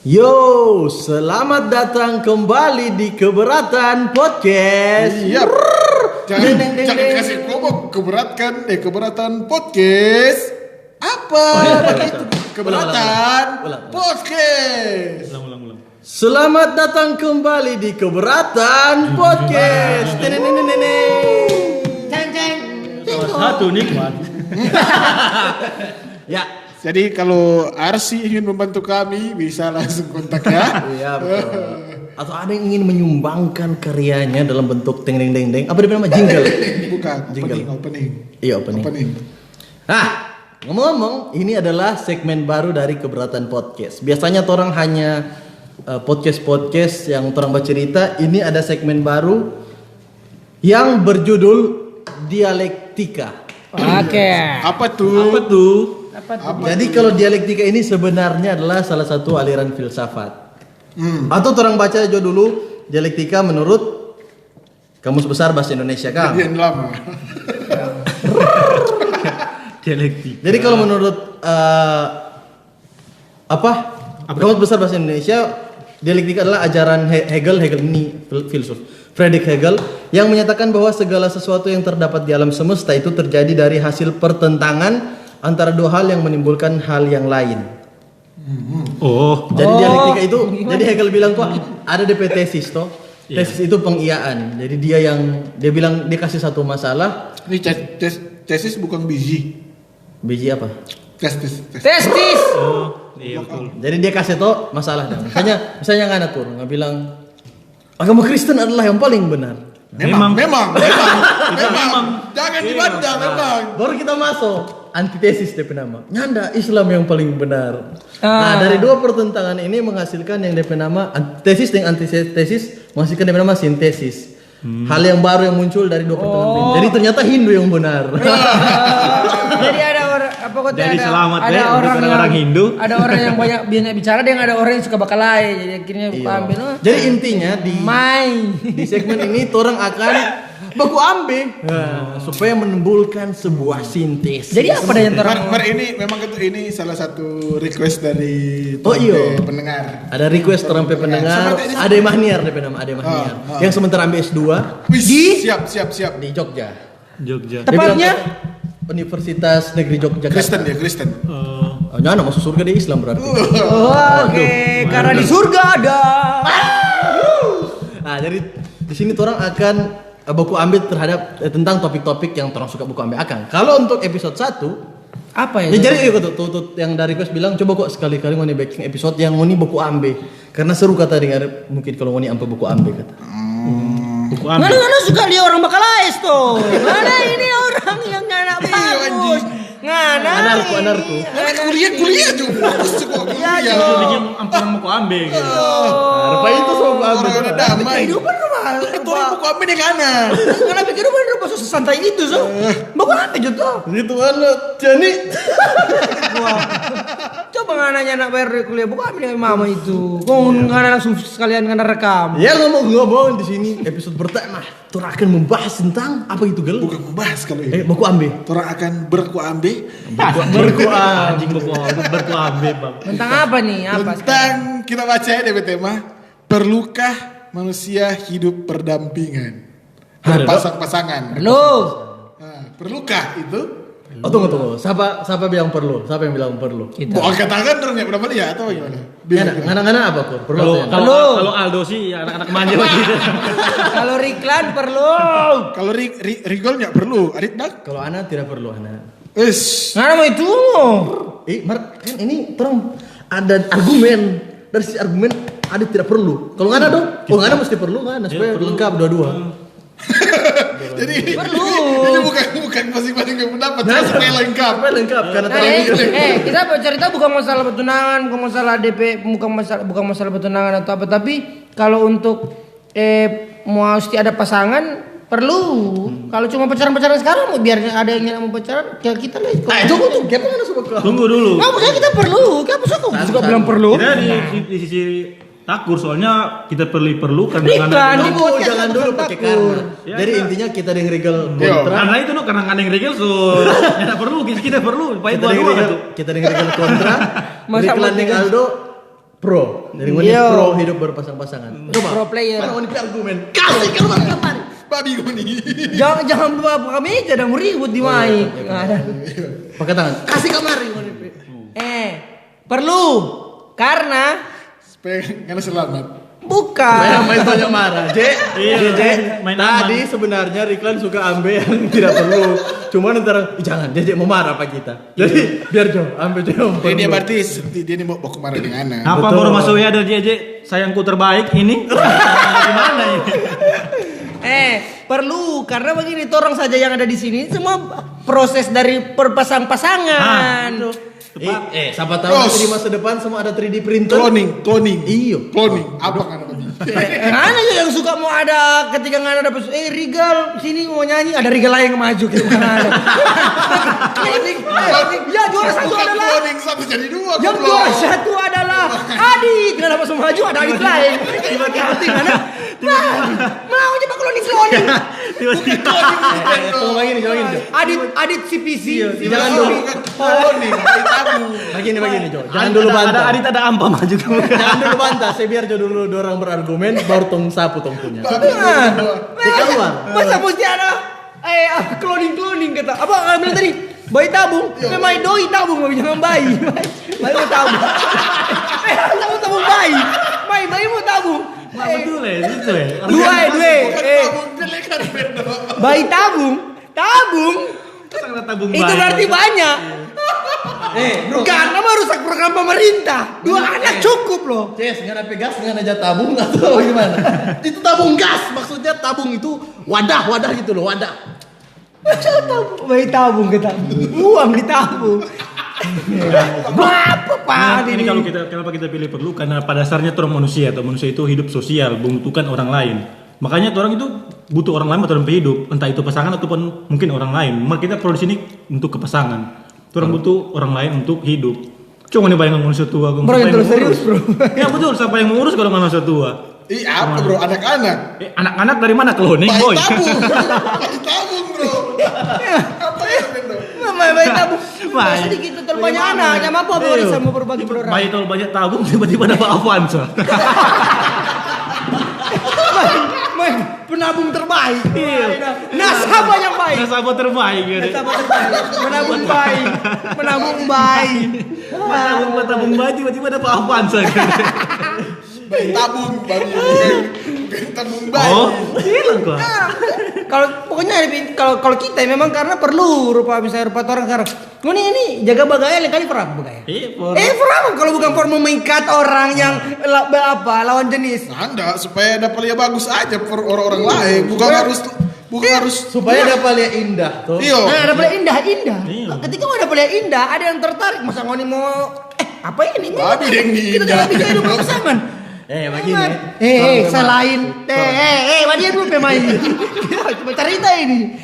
Yo, selamat datang kembali di Keberatan Podcast. Iya. Jangan kasih promo keberatan podcast. Apa? Itu keberatan podcast. Ulang. Selamat datang kembali di Keberatan Podcast. Satu nikmat. Ya. Jadi kalau Arsi ingin membantu kami bisa langsung kontak ya. Iya betul. Atau ada yang ingin menyumbangkan karyanya dalam bentuk deng. Apa namanya jingle? Bukan. Jingle. Opening. Iya opening. Nah, ngomong-ngomong, ini adalah segmen baru dari Keberatan Podcast. Biasanya orang hanya podcast yang orang bercerita. Ini ada segmen baru yang berjudul Dialektika. Oke. Apa tuh? Jadi kalau dialektika ini sebenarnya adalah salah satu aliran filsafat. Atau orang baca aja dulu dialektika menurut Kamus Besar Bahasa Indonesia kan. Kajian lama. Dialektika. Jadi kalau menurut Kamus Besar Bahasa Indonesia, dialektika adalah ajaran Hegel ini filsuf Friedrich Hegel yang menyatakan bahwa segala sesuatu yang terdapat di alam semesta itu terjadi dari hasil pertentangan antara dua hal yang menimbulkan hal yang lain. Jadi dialektika itu, jadi Hegel bilang kok ada DP tesis toh. Tesis itu pengiyaan. Jadi dia bilang dia kasih satu masalah. Ini tesis bukan biji. Biji apa? Testis. Oh, iya betul. Jadi dia kasih toh masalah dah. Misalnya nggak atur, nggak bilang agama Kristen adalah yang paling benar. Memang. Jangan dibantah memang. Baru kita masuk antitesis DP nama. Nyanda Islam yang paling benar. Nah, dari dua pertentangan ini menghasilkan yang DP nama tesis dengan antitesis menghasilkan DP nama sintesis. Hal yang baru yang muncul dari dua pertentangan ini. Jadi ternyata Hindu yang benar. Jadi ada orang Hindu. Ada orang yang banyak bicara dan ada orang yang suka bakalai. Jadi akhirnya ambil. Jadi intinya di segmen ini orang akan baku ambil supaya menimbulkan sebuah sintesis. Jadi apa yang terang? Ini memang ini salah satu request dari pendengar. Ada request orang pendengar. Ade Mahniar DP nama Ade Mahniar. Yang sementara ambil S2 Siap. di Jogja. Tepatnya Universitas Negeri Yogyakarta. Kristen. Nyana masuk surga di Islam berarti. Oke, karena di surga ada. Nah, jadi di sini orang akan buku ambil terhadap tentang topik-topik yang orang suka buku ambil akan. Kalau untuk episode 1 apa ya? Jadi tuh yang dari request bilang coba kok sekali-kali ngoni baking episode yang ngoni buku ambil. Karena seru kata dengar mungkin kalau ngoni ambil buku ambil kata. Buku ambil. Mana suka lihat orang bakalais tuh. Mana ini orang yang anak bagus. Anarku. Kuliah juga. Bikin ampunan buku ambil gitu. Rupanya itu semua buku ambil. Orang damai. Kehidupan rumah. Itu buku ambil yang kanan. Kenapa kehidupan rumah sesantai itu so? Bagus apa gitu? Gitu kan jadi Coba nggak nanya anak bayar kuliah bukan ambil dengan mama itu. Kau nggak langsung sekalian kena rekam. ya ngomong di sini episode pertama orang akan membahas tentang apa itu gel? Bukan membahas kalau ini. Buku ambil. Orang akan berku ambil Anjing buku ambil bang. Tentang apa nih? Apa? tentang kita baca ya DP tema. Perlukah manusia hidup berdampingan? Berpasang-pasangan. Perlu. Perlukah itu? Oh tunggu. Siapa bilang perlu? Siapa yang bilang perlu? Kita. Mau angkat tangan dong ya berapa ya atau gimana? Ngana apa kok? Perlu. Kalau Aldo sih ya anak-anak manja gitu. Kalau Riklan perlu. Kalau Rigol nggak perlu. Adit dak? Kalau Ana tidak perlu Ana. Nggak mau itu. Kan ini terang ada argumen dari sisi argumen Adit tidak perlu. Kalau Ana dong? Ngana mesti perlu kan supaya lengkap dua-dua. Jadi ini Perlu. Ini bukan masing-masing yang pendapat. Supaya lengkap. Karena Kita bercerita bukan masalah pertunangan, bukan masalah DP, bukan masalah pertunangan atau apa, tapi kalau untuk mau mesti ada pasangan perlu. Kalau cuma pacaran sekarang biar ada yang mau pacaran ya kita lah. Nah itu tuh kita mana suka. Tunggu dulu. Nah, makanya kita perlu. Kenapa suka bilang perlu? Kita di sisi takur soalnya kita perlu karena Jangan dulu pakai karena. Ya, jadi intinya kita yang regal kontra. Karena itu karena nggak ada yang regel so tidak perlu kita perlu. Kita yang regal kontra. Iklan yang Aldo pro. Dari Ngoni Iya. pro hidup berpasang-pasangan. Pro player. Mana Ngoni argumen? Kasih keluar kemari. Babi gue nih. Jangan buka meja dan mau ribut di mic. Nggak ada. Pakai tangan. Kasih kemari Ngoni. Perlu karena Supaya karena selamat. bukan. Saya main tonjok marah. Iya, main Tadi aman. sebenarnya Riklan suka ambil yang tidak perlu. Cuman ntar jangan JJ mau marah apa kita. Jadi biar Jo ambil Jo. yang Jadi dia perlu. berarti dia nih mau kemana dengan anak. Apa Betul. baru masuk ya dari JJ? Sayangku terbaik ini. Gimana ini? Perlu karena begini, orang saja yang ada di sini semua proses dari perpasang-pasangan. Siapa tahu Bos. nanti di masa depan semua ada 3D printer. Cloning. Iyo. Cloning. Apa kan babi? Mana yang suka mau ada ketika nggak ada Rigal sini mau nyanyi ada Rigal lain yang maju gitu mana ada. Cloning. Ya juara satu Bukan adalah cloning satu jadi dua. yang goblok. juara satu adalah Adit. Kenapa semua maju ada Adit lain? Tiba-tiba mana? Mau coba cloning. Tiba-tiba. Tunggu begini, Jo. Adit CPC. Jangan Oh, dulu. bukan cloning. Bayi tabung. Begini Jo. Jangan dulu bantah. Ada Adit ada ampa maju tuh. Jangan dulu bantah. Saya biar Jo dulu orang berargumen baru tong sapu tong punya. Babi Dia keluar. Masa mesti ada cloning kata. Apa bilang tadi? Bayi tabung, memang doi tabung, jangan bayi. Bayi mau tabung. Tabung bayi. Bayi mau tabung. Betul ya, itu ya. Dua. tabung jelek kan Bendo. Bayi tabung. Sangat tabung Itu bayi. berarti banyak. Bro. Karena merusak program pemerintah. 2 anak cukup loh. Ces, nggak ada gas, nggak ada tabung atau gimana? Itu tabung gas, maksudnya tabung itu wadah gitu loh, wadah. Bayi tabung kita. Uang ditabung. Apa Pak Ini kalau kenapa kita pilih perlu karena pada dasarnya orang manusia atau manusia itu hidup sosial, membutuhkan orang lain. Makanya orang itu butuh orang lain untuk hidup, entah itu pasangan ataupun mungkin orang lain. Maka kita perlu di sini untuk ke pasangan. Orang butuh orang lain untuk hidup. Cuma nih bayangkan manusia tua. Bro, siapa itu yang serius, mengurus? bro. Ya betul, siapa yang mengurus kalau nggak manusia tua? Ih apa bro anak-anak. Anak-anak dari mana cloning Bayi boy? tabung. Bayi tabung bro. Apa ya Bendo? Bayi tabung. Bayi. Sedikit terbanyak anak. Sama apa warisan mau berbagi per orang. Bayi terlalu banyak tabung tiba-tiba dapat Avanza. Bayi penabung terbaik. Iya. Nasabah yang baik. Nasabah terbaik gitu. Nasabah terbaik. Menabung baik. Menabung baik. Tabung bayi tiba-tiba dapat Avanza gitu. Bayi tabung. Babi bukan tabung bayi. Oh, hilang kok. Kalau pokoknya kalau kita memang karena perlu misalnya rupa orang sekarang. Ini jaga bagaya kali perap bagaya. Perap kalau bukan for memikat orang yang lawan jenis. Anda supaya dapat lihat bagus aja per orang-orang lain. Bukan harus Supaya dapat lihat indah tuh. Iya. Nah, ada pilihan indah. Iya. Ketika mau ada pilihan indah, ada yang tertarik. Masa ngoni mau apa ini? Babi deng nih Kita indah. jangan bikin hidup pasangan. Begini. Selain wadian dulu pemain. Coba cerita ini.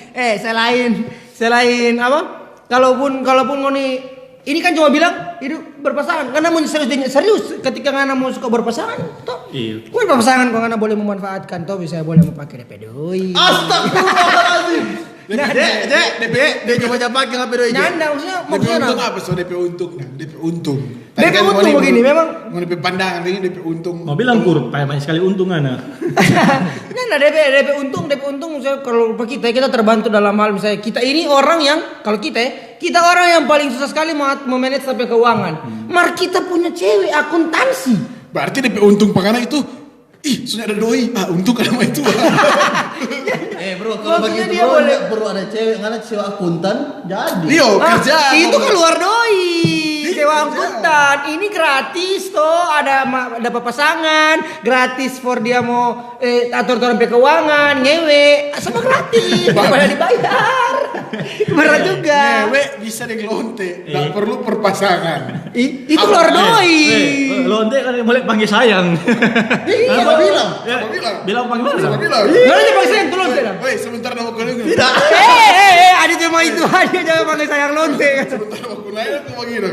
Selain apa? Kalaupun ngoni ini kan cuma bilang hidup berpasangan karena mau serius ketika ngana mau suka berpasangan toh. Iya. Gue berpasangan kok ngana boleh memanfaatkan toh bisa boleh memakai DP doi. Astagfirullahaladzim. Dia coba pakai HP doi. Nanda DP maksudnya untung apa? apa so DP untung nah DP untung. DP untung begini memang. Mau DP pandangan ini DP untung. Mau bilang kur, banyak sekali untung anak. Nah, DP untung misalnya kalau kita terbantu dalam hal misalnya kita ini orang yang kalau kita orang yang paling susah sekali memanage sampai keuangan. Mar kita punya cewek akuntansi. Berarti DP untung penganak itu sudah ada doi. Untung kan sama itu. Bro, kalau Maksudnya bagi dia bro boleh- nggak perlu ada cewek, karena sewa akuntan jadi. Rio kerja. Itu keluar doi. Sewa angkutan. Ini gratis toh, ada pasangan, gratis for dia mau atur keuangan, ngewe, semua gratis. Daripada dibayar. Berat juga. Ngewe bisa deh lonte. Nggak perlu perpasangan. Itu keluar doi. Lonte kan boleh panggil sayang. Siapa bilang? Siapa bilang? Bilang panggil mana? Siapa bilang? Mana aja paksa yang tulus ya? Woi, sebentar nama kalian. Tidak. Ada cuma itu aja jangan panggil sayang lonte. Sebentar nama kalian aku panggil.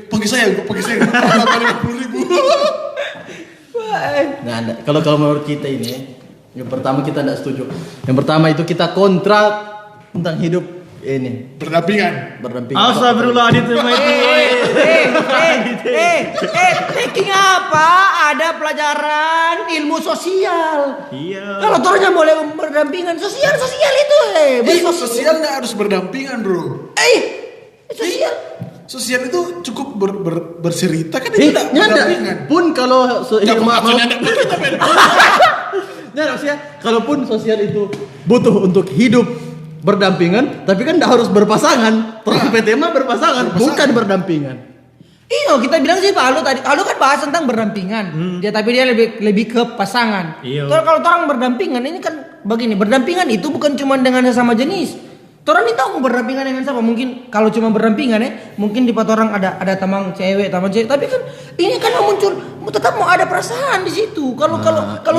Panggil saya, panggil saya. 50.000. Nah, kalau menurut kita ini, yang pertama kita tidak setuju. Yang pertama itu kita kontrak tentang hidup ini Berdampingan. berdampingan. Astagfirullah itu mah itu. Taking up. ada pelajaran ilmu sosial. Iya. Kalau torangnya boleh berdampingan sosial itu Sosial nggak harus berdampingan bro. sosial. Sosial itu cukup bercerita kan itu tidak nyanda. berdampingan. Pun kalau Maksudnya ada kita men. Nah, maksudnya kalaupun sosial itu butuh untuk hidup berdampingan, tapi kan tidak harus berpasangan. Orang PT mah berpasangan, bukan berdampingan. Iya, kita bilang sih Pak Alu tadi. Alu kan bahas tentang berdampingan. Dia tapi dia lebih ke pasangan. Iya. Kalau orang berdampingan ini kan begini, berdampingan itu bukan cuma dengan sesama jenis. Orang ini tahu berdampingan dengan siapa? Mungkin kalau cuma berdampingan mungkin di part orang ada teman cewek, tapi kan ini kan muncul tetap mau ada perasaan di situ. Kalau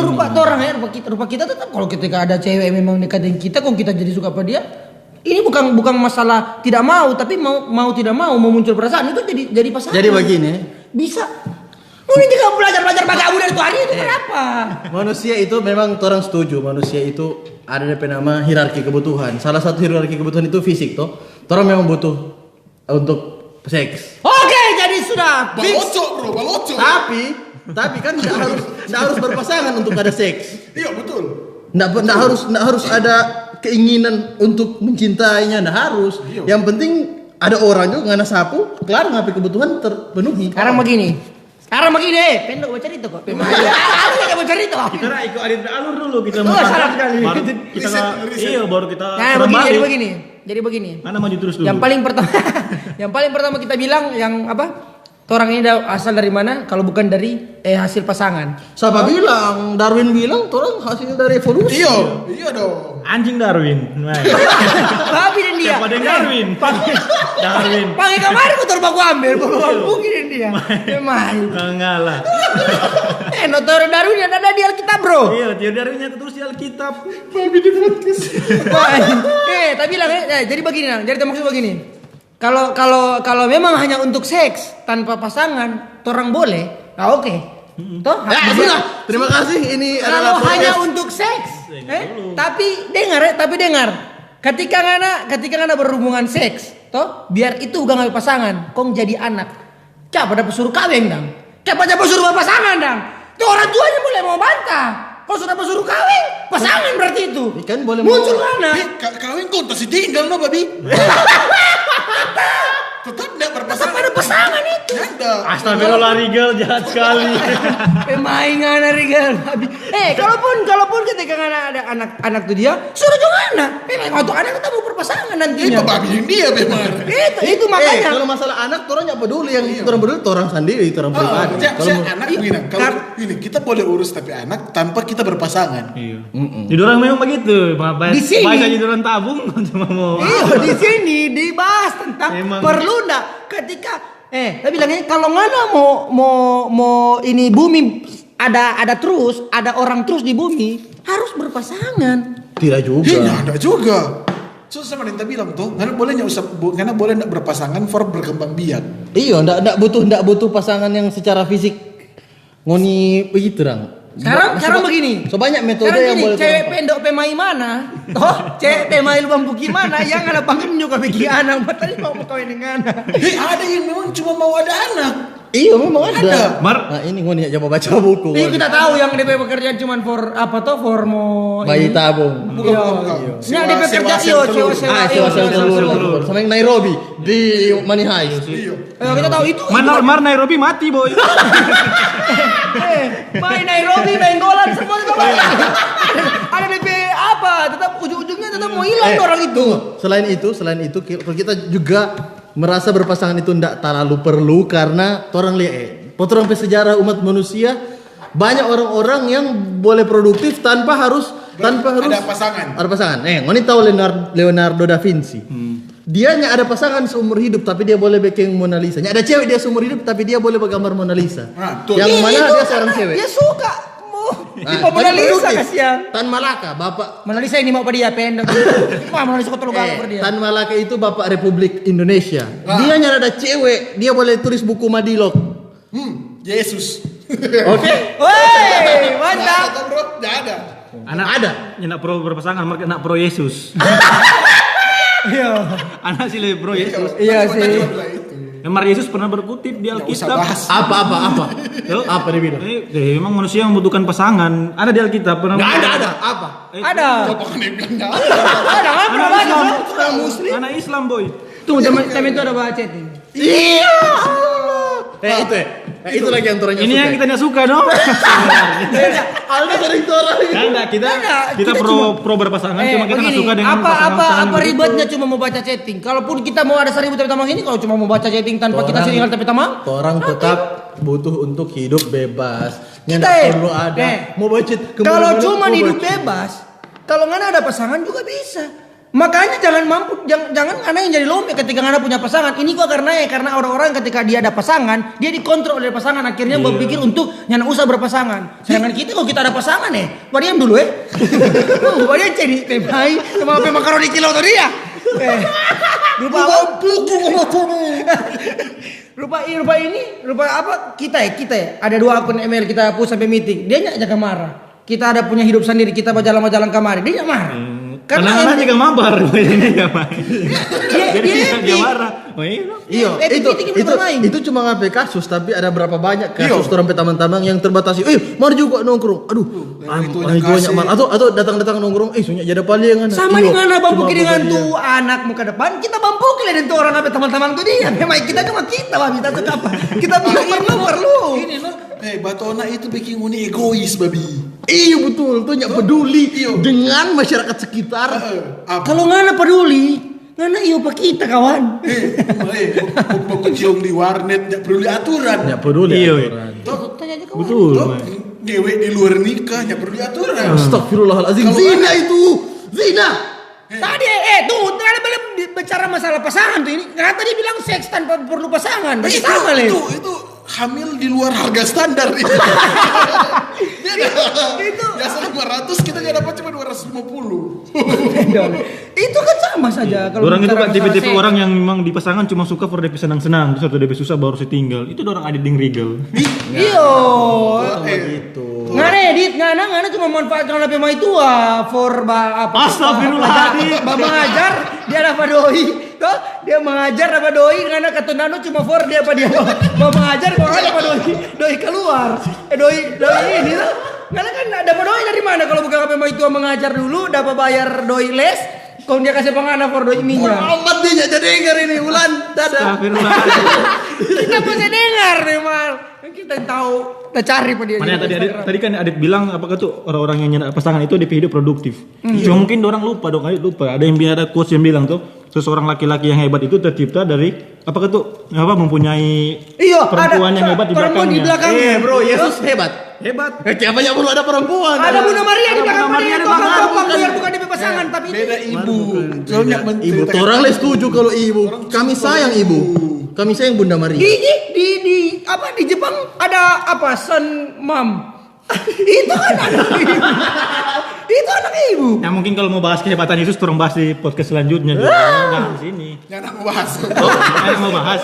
rupa orang rupa kita tetap kalau ketika ada cewek memang dekatin kita, kok kita jadi suka pada dia. Ini bukan masalah tidak mau, tapi mau tidak mau muncul perasaan itu jadi pasangan. Jadi begini, Bisa. Mungkin juga belajar pakai abu dari hari itu kenapa? manusia itu memang orang setuju, manusia itu ada DP nama hierarki kebutuhan. Salah satu hierarki kebutuhan itu fisik toh. Orang memang butuh untuk seks. Oke, jadi sudah fix. Baloco. Tapi kan tidak harus berpasangan untuk ada seks. Iya betul. Nggak harus ada keinginan untuk mencintainya, nggak harus. Yang penting ada orang juga ngana sapu, kelar ngapain kebutuhan terpenuhi. Sekarang begini, pendok baca itu kok. Aku enggak baca itu. Kita ikut Adit alur dulu kita salah sekali. Baru kita Riset. iya baru kita Nah, jadi begini. Mana maju terus dulu. Yang paling pertama kita bilang yang apa? Orang ini asal dari mana? Kalau bukan dari hasil pasangan. Siapa bilang? Darwin bilang orang hasil dari evolusi. Iya dong. Anjing Darwin. Babi dan dia. Siapa yang Darwin? Darwin. Pakai kemarin kotor aku ambil, mungkin dan dia. Main. Enggak lah. Notor Darwin yang ada di Alkitab, bro. Iya, dia Darwinnya terus di Alkitab. Tapi bilang jadi begini, jadi maksud begini. Kalau memang hanya untuk seks tanpa pasangan, orang boleh. Nah, oke. Toh, Sudah. Terima kasih. Ini adalah kalau hanya podcast. untuk seks. Tapi dengar. Ketika ngana berhubungan seks, toh biar itu udah ngambil pasangan, kong jadi anak. Siapa dapat suruh kawin dang? Siapa dapat suruh berpasangan dang? Tuh orang tuanya boleh mau bantah. Kalau sudah suruh kawin, pasangan berarti itu. Kan boleh Muncul anak. Kawin kok masih tinggal no babi. Tetap tidak berpasangan. Tetap ada pasangan itu. Ada. Astagfirullah Rigel jahat sekali. Pemain ngana Rigel. Kalaupun ketika ngana ada anak tuh dia suruh juga anak. Untuk anak kita mau berpasangan nantinya. Itu babi yang dia memang. Itu makanya. Kalau masalah anak, orang nggak peduli. Yang orang peduli, orang sendiri, orang pribadi. Saya anak begini. Kalau ini kita boleh urus tapi anak tanpa kita berpasangan. Iya. Jadi orang memang begitu. Di sini. Baik aja orang tabung cuma mau. Iya, di sini dibahas tentang Emang. perlu ndak ketika saya bilangnya kalau ngana mau ini bumi ada terus, ada orang terus di bumi, harus berpasangan. Tidak juga. Iya, ada juga. So sama Nenta bilang tuh, karena boleh nggak berpasangan for berkembang biak. Iya, ndak butuh pasangan yang secara fisik ngoni begitu dong. Sekarang begini. So banyak metode Sekarang yang gini, boleh cewek pendok pemai mana? Cewek pemai lubang buki mana? Yang ada panggil juga bikin anak. Tadi mau kawin dengan anak. Ada yang memang cuma mau ada anak. Iya, memang ada. Mar, Nah, ini ngoni coba baca buku. Ini kita tahu yang DP pekerjaan cuma for apa tuh? For mau Bayi tabung. Bukan. Ini ada pekerjaan sewa. Sewa telur. Sama yang Nairobi di Money Heist. Kita tahu itu. Mar Nairobi mati boy. Main Nairobi, Benggolan semua itu ada DP apa? Tetap ujung-ujungnya tetap mau hilang orang itu. Selain itu kita juga merasa berpasangan itu tidak terlalu perlu karena orang lihat potong sejarah umat manusia banyak orang-orang yang boleh produktif tanpa harus ada pasangan. Ada pasangan. Ngoni tahu Leonardo da Vinci. Dia ada pasangan seumur hidup tapi dia boleh bikin Mona Lisa. Ada cewek dia seumur hidup tapi dia boleh bergambar Mona Lisa. Yang mana dia seorang cewek. Dia suka tipe Mona Lisa kasihan. Tan Malaka, bapak Mona Lisa ini mau pada dia pendek. Mona Lisa kok pada dia. Tan Malaka itu bapak Republik Indonesia. Dia ada cewek, dia boleh tulis buku Madilog. Yesus. Oke? Woi, mantap. Ada bro, nggak ada. Anak ada. Nak pro berpasangan, nak pro Yesus. Iya. Anak sih lebih pro Yesus. Iya Cuma sih. bilang itu. Memang Yesus pernah berkutip di Nggak usah Alkitab. bahas. Apa? Apa dia bilang? Memang manusia membutuhkan pasangan. Ada di Alkitab pernah. Nggak ada. Apa? Ada. Coba kan dia bilang nggak Ada kan? Anak Ada Islam. orang muslim. Anak Islam boy. Tunggu temen itu ada baca chatting. Iya. Itu ya. Itu lagi yang toranya Ini suka. yang kita tidak suka dong. Alda sering torang. Enggak, kita kita pro berpasangan, cuma kita nggak begini, suka dengan apa pasangan ribetnya cuma mau baca chatting. Kalaupun kita mau ada seribu tapi tamang ini, kalau cuma mau baca chatting tanpa kita singal tapi tamang, Orang tetap butuh untuk hidup bebas. Kita, Nggak perlu ada. Mau budget kalau cuma hidup bebas, kalau nggak ada pasangan juga bisa. Makanya jangan karena yang jadi lombe ketika nggak punya pasangan. Ini kok karena orang-orang ketika dia ada pasangan, dia dikontrol oleh pasangan, akhirnya berpikir untuk nyana usah berpasangan. Sedangkan kita kalau kita ada pasangan diam dulu wadiam jadi tebai sama apa makaroni kilo tadi ya. Lupa apa kita ada 2 akun email kita hapus sampai meeting. Dia nggak jaga marah. Kita ada punya hidup sendiri, kita berjalan-jalan kamar, dia nggak marah. Karena juga mabar ini ya Pak. Jadi dia marah. Iya, itu cuma ngapain kasus, tapi ada berapa banyak kasus orang teman-teman yang terbatasi. Mari juga nongkrong. Aduh, itu banyak mal. Atau datang nongkrong. Soalnya jadi paling sama dengan bambu dengan tuh anak muka depan, kita bambu kalian itu orang apa teman-teman tuh dia. Memang kita cuma kita kita suka apa? Kita perlu. Ini loh. Batona itu bikin uni egois babi. Iya betul, tuh nggak peduli dengan masyarakat sekitar. Kalau nggak peduli, nggak iyo pak kita kawan. Bok cium di warnet nggak peduli aturan. Nggak peduli aturan. Tanya aja kawan. Betul. Dewe di luar nikah nggak peduli aturan. Astagfirullahaladzim. Zina itu, zina. Tadi tuh ada bicara masalah pasangan tuh ini. Kata dia bilang seks tanpa perlu pasangan. Berarti sama Itu hamil di luar harga standar itu. Biasa 500 kita nggak dapat cuma 250. Itu kan sama saja. Kalau Orang itu bicara kan tipe-tipe masalah orang yang memang di pasangan cuma suka for DP senang-senang, terus waktu DP susah baru tinggal. Itu orang adiding regal. Iyo. Gitu. Ngana cuma manfaatkan HP mah itu for Astagfirullahaladzim. mengajar dia dapat doi. Toh dia mengajar dapat doi ngana katunano cuma for dia apa dia mau mengajar kok dapat doi keluar. Doi ini tuh. Ngana kan dapat doi dari mana kalau bukan HP mah itu mengajar dulu dapat bayar doi les. Kalau dia kasih pengana for doi minyak. Amat dia jadi dengar ini Ulan. Dadah. Astagfirullahaladzim. Kita bisa dengar memang. Kita tahu, kita cari pada dia. Makanya tadi kan Adit bilang apakah tuh orang-orang yang nyana pasangan itu DP hidup produktif. Cuma mungkin orang lupa dong, Adit lupa. Ada quotes yang bilang tuh seseorang laki-laki yang hebat itu tercipta dari apakah tuh mempunyai perempuan yang hebat di belakangnya. Bro, Yesus hebat. Kayak banyak perlu ada perempuan. Ada Bunda Maria di belakang Maria dia. di belakang. Biar bukan di pasangan tapi Beda ibu. Soalnya ibu orang les setuju kalau ibu. Kami sayang ibu. Kami sayang Bunda Maria. Di Jepang ada apa Sun Mom. Itu kan anak ibu. Itu anak ibu. Ya mungkin kalau mau bahas kehebatan Yesus turun bahas di podcast selanjutnya. Jangan di sini. Jangan mau bahas. Jangan mau bahas.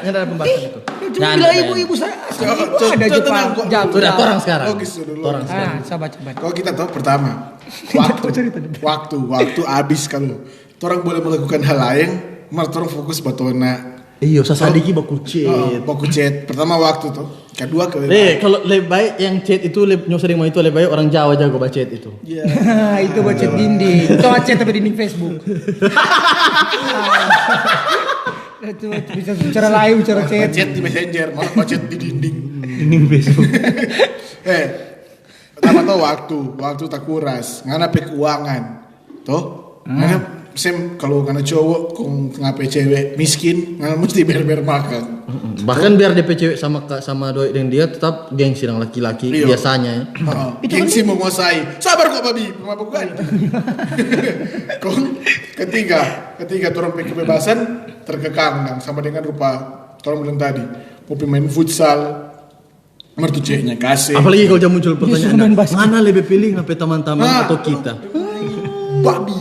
Nyada pembahasan itu. Cuma bilang ibu saya ada Jepang. Sudah orang sekarang. Orang Sabar. Kalau kita tahu pertama waktu habis kalau orang boleh melakukan hal lain, malah orang fokus batona. Iya, sasadiki baku chat. Baku chat. Pertama waktu tuh. Kedua Kalau lebih baik yang chat itu sering mau itu lebih baik orang Jawa jago baca chat itu. Iya. Itu baca chat dinding. Itu chat tapi dinding Facebook. Itu bisa bicara live, bicara chat. Chat di Messenger, malah chat di dinding. Dinding Facebook. Pertama tuh waktu tak kuras, ngana pe keuangan. Tuh, ngana kalau ngana cowok kong ngapain cewek miskin, ngana mesti ber makan. Bahkan biar DP cewek sama doi dengan dia tetap gengsi dengan laki-laki biasanya. Gengsi menguasai. Sabar kok babi, mabuk kan. Kong ketika turun pe kebebasan terkekang kan sama dengan rupa orang bilang tadi, mau main futsal. Mertucenya kasih. Apalagi kalau jam muncul pertanyaan, mana lebih pilih ngapain teman-teman atau kita? Babi.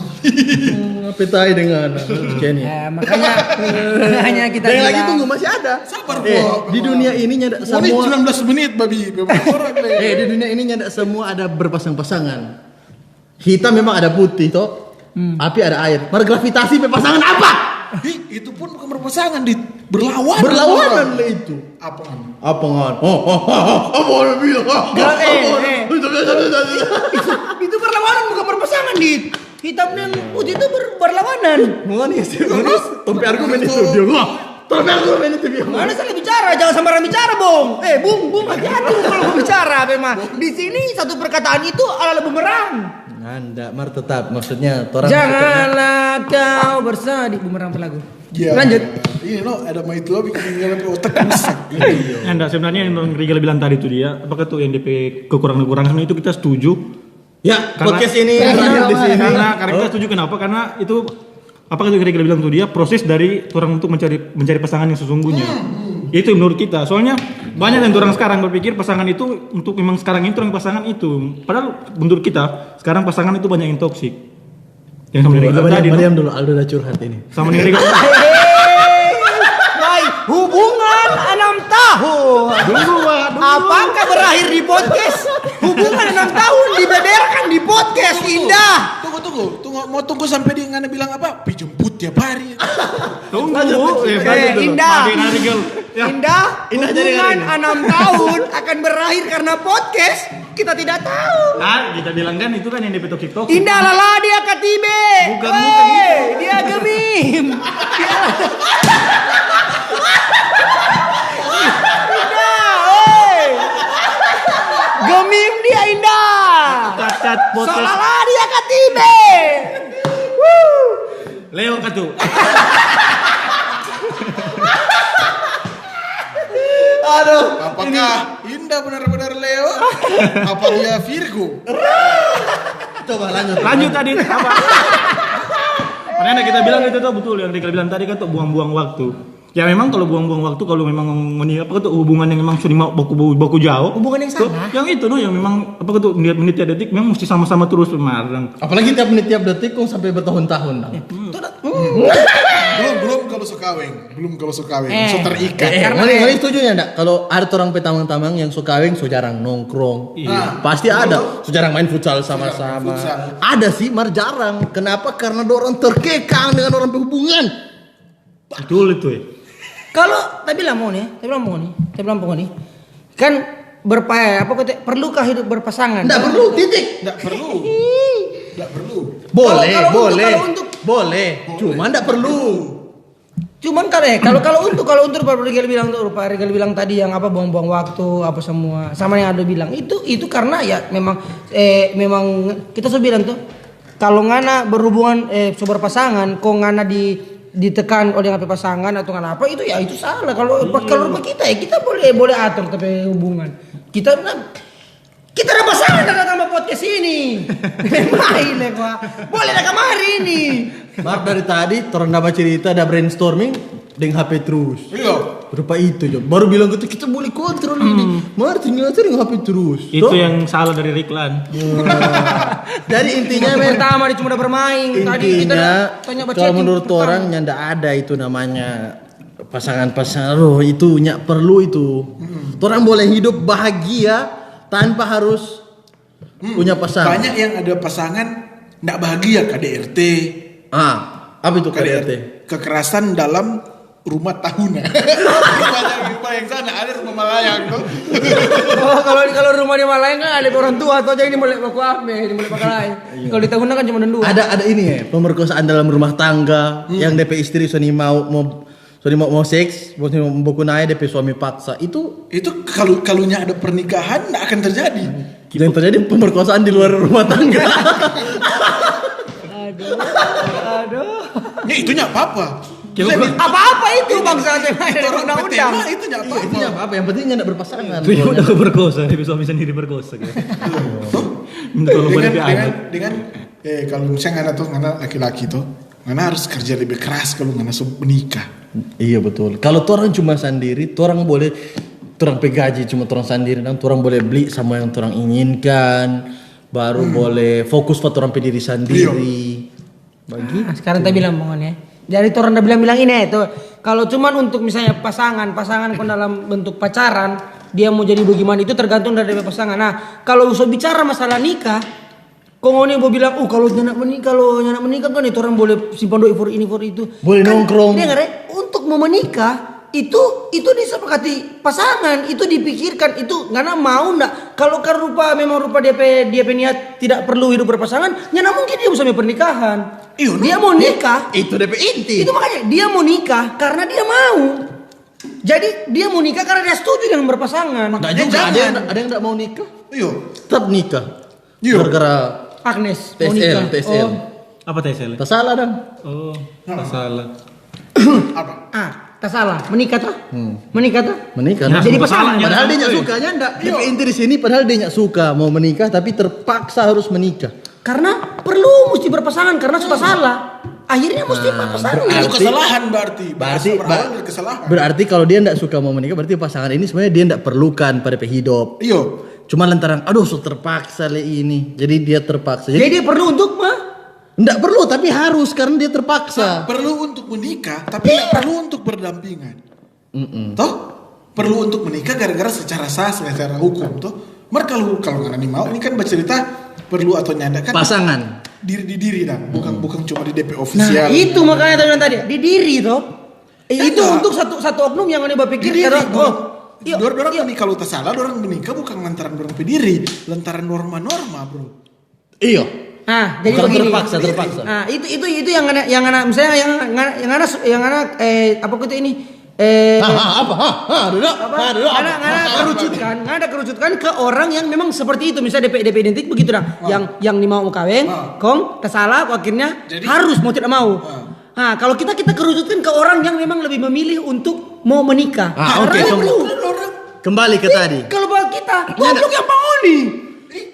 Ngapain tai dengan Jenny? Makanya kita yang lagi tunggu masih ada. Sabar kok. Di dunia ini nyada semua. 19 menit babi. Di dunia ini nyada semua ada berpasang-pasangan. Hitam memang ada putih toh. Api ada air. Gravitasi pasangan apa? Itu pun bukan berpasangan, Dit. Berlawanan. Berlawanan lah itu. Apa kan? Apa ngan? Apa orang bilang? Itu berlawanan bukan berpasangan, Dit. Hitam dan putih itu berlawanan. Mana ya sih? Tompi argumen itu dia. Tompi argumen itu dia. Mana salah bicara, jangan sembarang bicara, Bung. Bung, hati-hati kalau bicara, memang. Di sini satu perkataan itu ala bumerang. Anda mar tetap maksudnya orang Janganlah kau bersedih, bumerang pelagu. Ya. Lanjut. Ini ada mah itu bikin tinggalan otak rusak. Anda sebenarnya yang Rigel bilang tadi itu dia, apakah tuh yang DP kekurangan-kekurangan itu kita setuju. ya Karena- podcast ini berakhir di sini. Karena kita setuju kenapa? Karena itu apakah itu Rigel bilang tuh dia proses dari orang untuk mencari pasangan yang sesungguhnya. Itu menurut kita. Soalnya banyak yang orang sekarang berpikir pasangan itu untuk memang sekarang itu orang pasangan itu. Padahal menurut kita sekarang pasangan itu banyak yang toksik. Yang sama Rigel tadi. tuh. Diam dulu, Aldo udah curhat ini. Sama Rigel. Baik, hubungan 6 tahun. Apakah berakhir di podcast? Hubungan 6 tahun dibeberkan di podcast, indah. Tunggu, mau tunggu sampai dia ngana bilang apa? Dijemput tiap hari. Tunggu. Indah. Maafin Rigel. Ya. Indah, Indah jadi hubungan hari 6 tahun akan berakhir karena podcast. Kita tidak tahu. Kita bilang kan itu kan yang DP toksik. Indah lala dia katibe. Bukan Dia gemim. Indah, gemim dia Indah. Cacat podcast. Solala dia katibe. Leo katu. Aduh. Apakah Indah benar-benar Leo? Apa dia Virgo? Coba lanjut. Lanjut tadi apa? Makanya kita bilang itu tuh betul yang Rigel bilang tadi kan tuh buang-buang waktu. Ya memang kalau buang-buang waktu kalau memang apa tuh hubungan yang memang sudah mau baku jauh. Hubungan yang salah. Yang itu tuh yang memang apa tuh menit ya detik memang mesti sama-sama terus memarang. Apalagi tiap menit tiap detik kok sampai bertahun-tahun. Belum kalau suka kawin, so terikat. Mari setuju ya enggak? Kalau ada orang petamang-tamang yang suka kawin, so jarang nongkrong. Iya. Pasti ada. So jarang main futsal sama-sama. Futsal. Ada sih, mar jarang. Kenapa? Karena orang terkekang dengan orang berhubungan. Betul itu ya. Kalau tapi bilang mau nih, kan perlukah hidup berpasangan? Enggak perlu, titik. Nggak perlu. Boleh, Kalau boleh. untuk- Boleh. Cuma enggak perlu. Cuman kalau untuk Pak Rigel bilang tuh, Pak Rigel bilang tadi yang apa buang-buang waktu apa semua sama yang ada bilang itu karena ya memang kita sudah bilang tuh kalau ngana berhubungan berpasangan kok ngana ditekan oleh apa pasangan atau ngana apa itu ya itu salah kalau rumah kita ya kita boleh atur tapi hubungan kita ada pasangan datang sama podcast ini main ya Pak boleh ada kamari ini. Mar dari tadi orang dapat cerita ada brainstorming dengan HP terus. Iya. Berupa itu Jo. Baru bilang gitu kita boleh kontrol ini. Mar ternyata dengan HP terus. Itu Toh? yang salah dari Riklan. Jadi intinya men, Pertama dia cuma udah bermain tadi kita intinya tanya baca kalau menurut orang ndak ada itu namanya pasangan-pasangan itu nyak perlu itu. Orang boleh hidup bahagia tanpa harus punya pasangan. Banyak yang ada pasangan nggak bahagia KDRT. Apa itu KDRT? Kekerasan dalam rumah tahunan. Rumah yang sana ada rumah Malayang tuh. Oh, kalau rumah di Malayang kan ada orang tua atau aja ini boleh baku ame, ini boleh pakai lain. Kalau di tahunan kan cuma dua. Ada ini ya, pemerkosaan dalam rumah tangga yang DP istri Sony mau seks, mau buku naik DP suami paksa. Itu Kalunya ada pernikahan nggak akan terjadi. yang terjadi pemerkosaan di luar rumah tangga. Aduh. Ya itu nggak apa-apa. Apa-apa itu bangsa tema undang-undang. Itu nggak apa-apa. Itu apa? Yang penting nggak berpasangan. Itu yang udah berkosa, dia suami sendiri berkosa gitu. Minta tolong pada dengan kalau misalnya ngana laki-laki tuh ngana harus kerja lebih keras kalau ngana menikah. Iya betul. Kalau orang cuma sendiri, orang boleh orang pegaji cuma orang sendiri dan orang boleh beli sama yang orang inginkan, baru boleh fokus pada orang diri sendiri. Bagi Sekarang kita bilang bangun ya. Jadi orang udah bilang ini itu kalau cuman untuk misalnya pasangan kon dalam bentuk pacaran dia mau jadi bagaimana itu tergantung dari pasangan. Nah kalau usah bicara masalah nikah Kok ngoni mau bilang, kalau nyanak menikah kan itu orang boleh simpan duit for ini for itu. Boleh nongkrong. Dengar ya, untuk mau menikah itu disepakati pasangan, itu dipikirkan, itu ngana mau ndak. Kalau memang rupa dia niat tidak perlu hidup berpasangan, nyana mungkin dia bisa pernikahan. Iya, Dia mau nikah. Itu DP inti. Itu makanya dia mau nikah karena dia mau. Jadi dia mau nikah karena dia setuju dengan berpasangan. Nggak juga, ada yang nggak mau nikah. Iya. Tetap nikah. Iya. Gara-gara Agnes mau TSL, nikah. TSL. Oh. Apa TSL? Tak salah dong. Oh, tak salah. Apa? Tak salah. Menikah tuh. Menikah tuh. Menikah. Ya, Jadi sumpah pasangan. salah, Padahal dia jangan nggak sampai. sukanya enggak. DP inti di sini padahal dia nggak suka mau menikah tapi terpaksa harus menikah. Karena perlu mesti berpasangan karena sudah salah. Akhirnya mesti berpasangan. Itu kesalahan berarti. Berarti Berawal dari kesalahan. berarti kalau dia nggak suka mau menikah berarti pasangan ini sebenarnya dia nggak perlukan pada hidup. Iya. Cuma lantaran aduh so terpaksa le ini. Jadi dia terpaksa. Jadi dia perlu untuk Nggak perlu tapi harus karena dia terpaksa. Perlu untuk menikah, tapi tidak perlu untuk berdampingan. Toh? Perlu untuk menikah gara-gara secara sah, secara hukum. Toh? Mer kalau nggak mau, ini kan bercerita perlu atau nyanda kan Pasangan. diri dan bukan cuma di DP Nah, ofisial. itu makanya tadi bilang tadi, di diri toh. Itu Enggak. untuk satu oknum yang anda berpikir Diri, karena iya, dorang menikah kalau tak salah, dorang menikah bukan lantaran dorang pediri, lantaran norma-norma, bro. Iya. Nah, jadi Bukan begini. terpaksa. Nah, itu yang anak misalnya yang anak apa itu ini Duduk. ada kerucutkan ke orang yang memang seperti itu, misalnya DP identik begitu dah. Yang mau kawin, kong tersalah akhirnya Jadi- harus mau tidak mau. Nah, kalau kita kerucutkan ke orang yang memang lebih memilih untuk mau menikah. Ah, oke, Karena dia kembali. perlu. Kembali ke tadi. Kalau buat kita, goblok yang pangoni.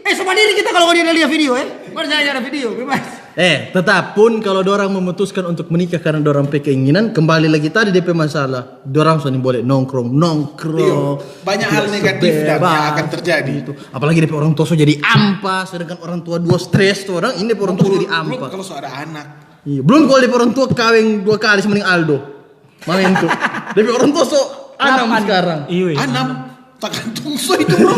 Sama diri kita kalau dia lihat video Mana ada video, bebas. Tetap pun kalau dorang memutuskan untuk menikah karena dorang keinginan, kembali lagi tadi DP masalah. Dorang soalnya boleh nongkrong. Iya, banyak hal negatif dan yang akan terjadi. Itu. Apalagi DP orang tua so jadi ampa, sedangkan orang tua dua stres tuh orang, ini DP orang tua jadi Belum ampa. kalau ada anak. Iya, belum kalau DP orang tua kawin 2 kali mending Aldo. Main tuh. DP orang tua so 6 sekarang. Iya. Anam tak gantung so itu, bro.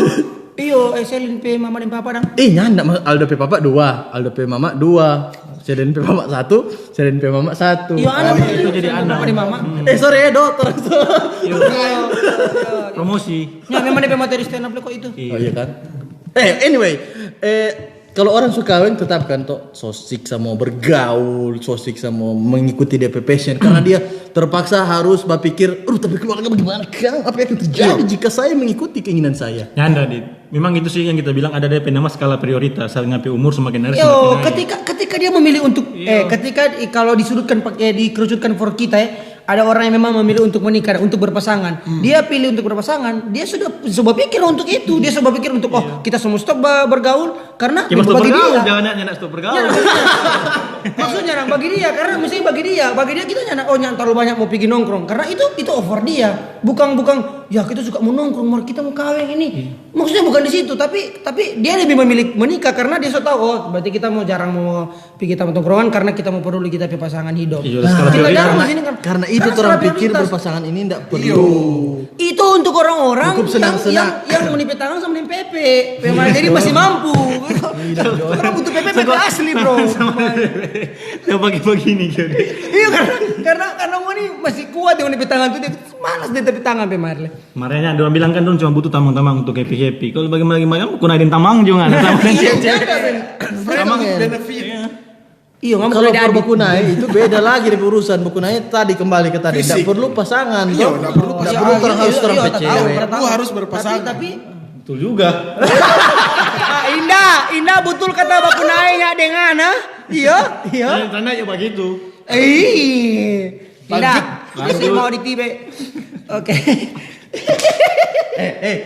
Iyo, selin pe mama dan papa dang. Nyanda Aldo pe papa 2, Aldo pe mama 2, Seden pe mama 1, Seden pe mama 1. Iyo anak itu jadi anak. Papa dan mama. Sorry dokter. Promosi. Ya memang dia materi stand up kok itu. Oh iya kan? Anyway, kalau orang suka kawin tetap kan toh so siksa mau bergaul, so siksa mau mengikuti DP passion karena dia terpaksa harus berpikir, tapi keluarga bagaimana kan? Apa yang terjadi jika saya mengikuti keinginan saya? Nyanda, Dit. Memang itu sih yang kita bilang ada DP nama skala prioritas. Sampai umur semakin hari Yo, semakin naik. ketika dia memilih untuk kalau disudutkan pakai dikerucutkan for kita ada orang yang memang memilih untuk menikah, untuk berpasangan. Dia pilih untuk berpasangan, dia sudah pikir untuk itu. Dia sudah pikir untuk kita semua stop bergaul karena Cuma itu stop bagi bergaul, dia. jangan nyanda stop bergaul. Maksudnya nang bagi dia karena mesti bagi dia kita jangan terlalu banyak mau pergi nongkrong karena itu over dia. Bukan ya kita suka mau nongkrong, kita mau kawin ini. Maksudnya bukan di situ, tapi dia lebih memilih menikah karena dia sudah tahu berarti kita mau jarang mau pergi tamu tongkrongan karena kita mau peduli kita punya pasangan hidup. Iya, skala Kita prioritas. jarang di sini kan. Karena itu Karena orang skala pikir prioritas. berpasangan ini tidak perlu. Itu untuk orang-orang Cukup senang-senang. yang menipet tangan sama menipet PP. Jadi masih mampu. Orang butuh PP asli, Bro. Dia pagi-pagi ini gitu. Iya karena mau ini masih kuat yang menipet tangan tuh dia malas dia tepuk tangan Pe Marle. Makanya dia bilang kan cuma butuh tamang-tamang untuk happy-happy. Kalau bagaimana kuna ada tamang juga ada tamang Memang benefit. Iya nggak Kalau boleh buku naik itu beda lagi dari urusan buku naik tadi kembali ke tadi. Tidak Fisik. perlu pasangan. Iya, toh. nggak perlu Nggak pasangan. perlu orang harus Iya, orang iya, cewek. tahu. Lu harus berpasangan. Tapi Betul juga. Indah betul kata Bapak Nai ya dengan Iya. Tanda ya begitu. Indah, Lanjut. masih mau ditibe. Oke.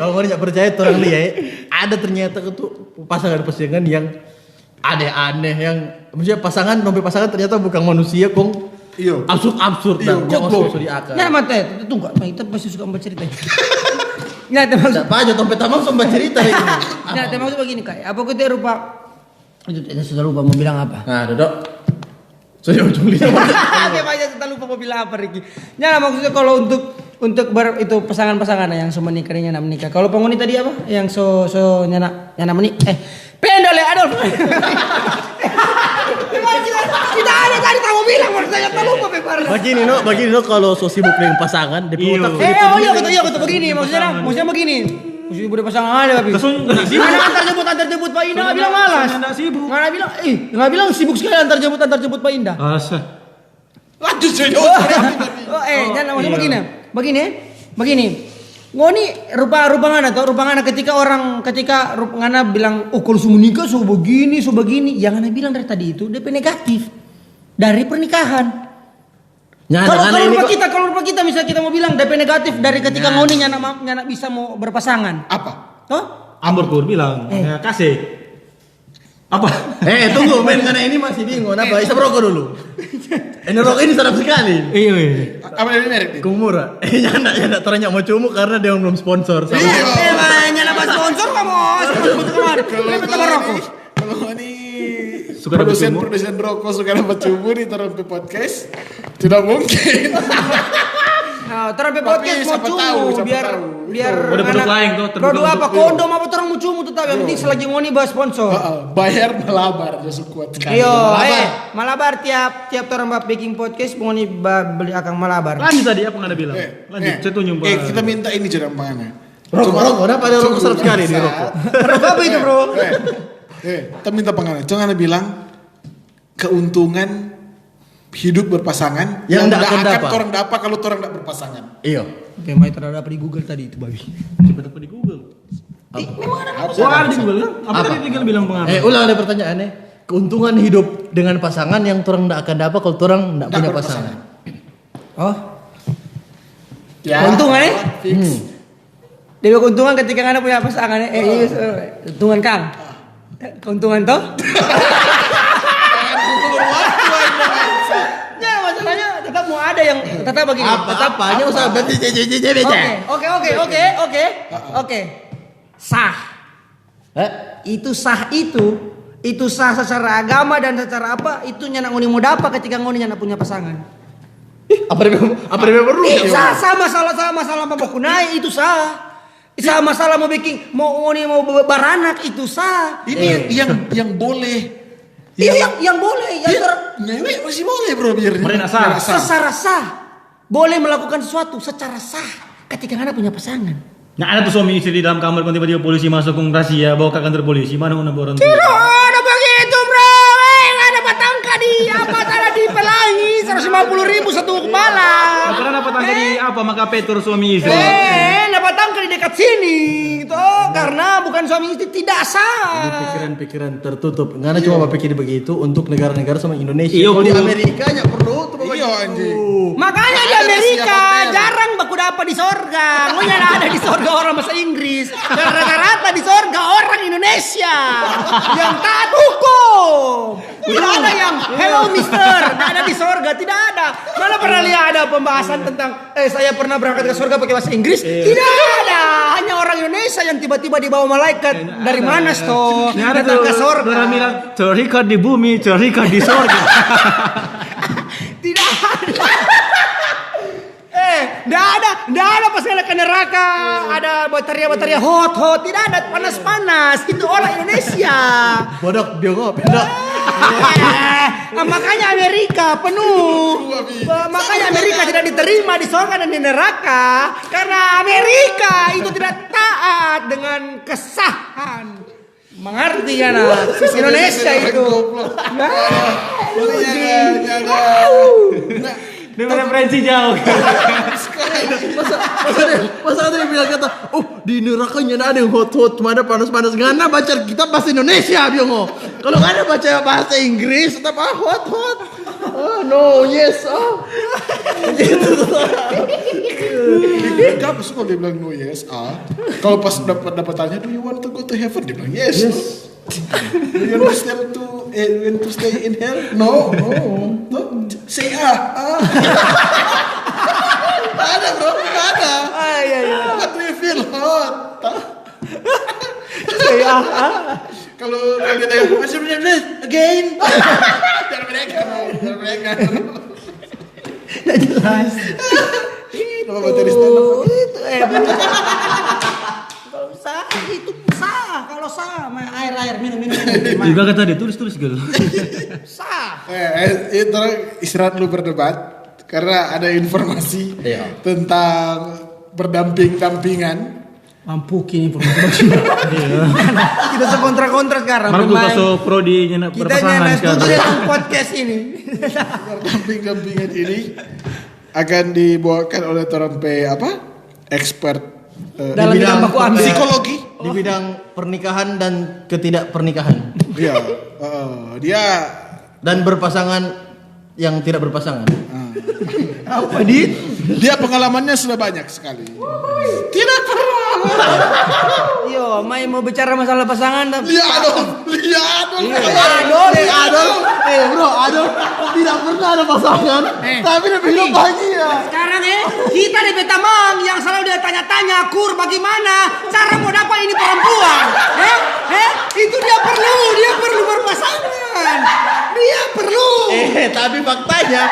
Kalau kau tidak percaya orang lihat, ada ternyata tuh pasangan yang aneh-aneh yang maksudnya pasangan ternyata bukan manusia kong Iya. absurd Iya, dan jangan goblok. masuk di akal. Nah, mate, tunggu, kita pasti suka membaca cerita. Nah, maksud Apa aja tompet tamang sampai cerita ini. nah, maksud begini kayak apa kita rupa itu sudah lupa mau bilang apa. Nah, Dodok. Saya ujung lidah. Dia aja sudah lupa mau bilang apa Ricky. Nah, maksudnya kalau untuk itu pasangan-pasangan yang so menikah dan nyana menikah. Kalau penghuni tadi apa? Yang so nyana menikah. Pendole Adolf. Kita ada tadi tahu bilang mau saya lupa bebar. Begini no kalau so sibuk dengan pasangan, di Iyo. otak Iya betul begini maksudnya begini. Mesti udah pasangan ada tapi. Langsung nggak sibuk. Mana antar jemput Pak Indah nggak bilang malas. Nggak sibuk. Nggak bilang sibuk sekali antar jemput Pak Indah. Asa. Lanjut saja. Jangan maksudnya begini. Ngoni rupa-rupangana ketika ngana bilang kalau su menikah so begini, yang ngana bilang dari tadi itu DP negatif dari pernikahan. Kalau rupa kita misalnya kita mau bilang DP negatif dari ketika ngoni nyana bisa mau berpasangan. Apa? Toh? Ambor kur bilang, kasih. Apa? Tunggu, men karena ini masih bingung. Apa? Isa rokok dulu. Ini rokok ini sedap sekali. Iya. Apa ini merek? Kumura. Nyana ternyata mau cumuk karena dia belum sponsor. Nyana pas sponsor kamu. Kalau ini Suka dapat produsen rokok suka dapat cumbu di Terompe Podcast, tidak mungkin. Terompe Podcast mau cumu biar Udah produk lain tuh. produk apa kondom apa orang mau cumu tetap yang penting selagi ngoni bahas sponsor. Bayar malabar dia kuat sekali. Iyo, malabar tiap orang bikin podcast ngoni beli akang malabar. Lanjut tadi apa nggak ada bilang? Lanjut, saya tunjuk. Kita minta ini jadi mana? Rokok, apa ada rokok sedap sekali di rokok. Rokok apa itu bro? Kita minta pengaruh. Jangan bilang keuntungan hidup berpasangan yang tidak akan dapat orang dapat kalau orang tidak berpasangan. Iya. Memang itu ada di Google tadi itu babi. Coba dapat di Google. Memang ada. Ada di Google kan? Apa tadi tinggal bilang pengaruh? Ulang ada pertanyaannya. Keuntungan hidup dengan pasangan yang orang tidak akan dapat kalau orang tidak punya pasangan. Oh. Ya. Keuntungan Dewa keuntungan ketika anda punya pasangan keuntungan Kang. Keuntungan toh? Ya masalahnya tetap mau ada yang tetap begini. Apa? Ini usah berarti Oke. Sah. Itu sah itu sah secara agama dan secara apa itu nyana ngoni mau dapat ketika ngoni nyana punya pasangan. Apa dia perlu? Sah masalah mau kunai itu sah. Masalah mau bikin mau beranak itu sah. Ini yang boleh. Yang boleh Nyewek masih boleh bro biar secara sah boleh melakukan sesuatu secara sah ketika anda punya pasangan. Nah ada tuh suami istri di dalam kamar tiba-tiba polisi masuk rahasia bawa ke kantor polisi mana orang tua. Tidak ada begitu bro. Nggak dapat angka di apa tadi di Pelangi 150.000 satu kepala. Karena dapat angka di apa maka petur suami istri. Dapat angka di dekat sini gitu karena bukan suami istri tidak sah. Pikiran tertutup. Nggak ada cuma berpikir begitu untuk negara-negara sama Indonesia. Iya, Kalau di Amerika nya perlu tuh Iya anjing. Makanya di Amerika jarang baku dapat di sorga. Maunya ada di sorga orang bahasa Inggris. Rata-rata di sorga orang Indonesia yang taat hukum. Tidak ada yang hello mister, tidak ada di sorga, tidak ada. Mana pernah lihat ada pembahasan tentang saya pernah berangkat ke sorga pakai bahasa Inggris? Tidak ada. Hanya orang Indonesia yang tiba-tiba dibawa malaikat dari mana toh datang ke sorga. Orang bilang terikat di bumi, terikat di sorga. Tidak ada. Tidak ada pas ke neraka ada bateria hot, tidak ada panas. Itu orang Indonesia. Bodoh, biogo, beda. Makanya Amerika penuh. Makanya Amerika tidak diterima di surga dan di neraka karena Amerika itu tidak taat dengan kesahan. Mengerti kan Indonesia itu. Dia referensi jauh. Masa dia bilang kata, di neraka nyana ada yang hot, cuma ada panas. Ngana baca kita bahasa Indonesia biongo. Kalau ngana baca bahasa Inggris tetap hot. Oh no, yes. Gak suka dia bilang no yes. Kalau pas dapat tanya, do you want to go to heaven? Dia bilang yes. Do you understand to stay in hell? No. Say ada bro, ada. What do you feel hot? Say Kalau dia tanya masih benar again. Jangan mereka. Tidak jelas. Nama materi stand up. Itu kalau sah itu sah. Kalau sah main air minum. Juga kata dia tulis gitu. Sah. Itu istirahat lu berdebat karena ada informasi tentang berdampingan. Mampukin informasi. Kita sekontra-kontra sekarang. Marco kaso prodi nyana Kita berpasangan nyana sekarang. dalam podcast ini. Berdampingan ini akan dibawakan oleh orang expert Dalam bidang baku ambil. psikologi. Di bidang pernikahan dan ketidakpernikahan. Iya, dia Dan berpasangan yang tidak berpasangan. Apa dit? dia pengalamannya sudah banyak sekali. Tidak pernah. Yo, main mau bicara masalah pasangan tapi Lihat dong. Adol tidak pernah ada pasangan, tapi dia bilang bahagia. sekarang kita di Betamang yang selalu dia tanya-tanya bagaimana cara mau dapat ini perempuan. Itu dia perlu berpasangan. Dia perlu. Tapi faktanya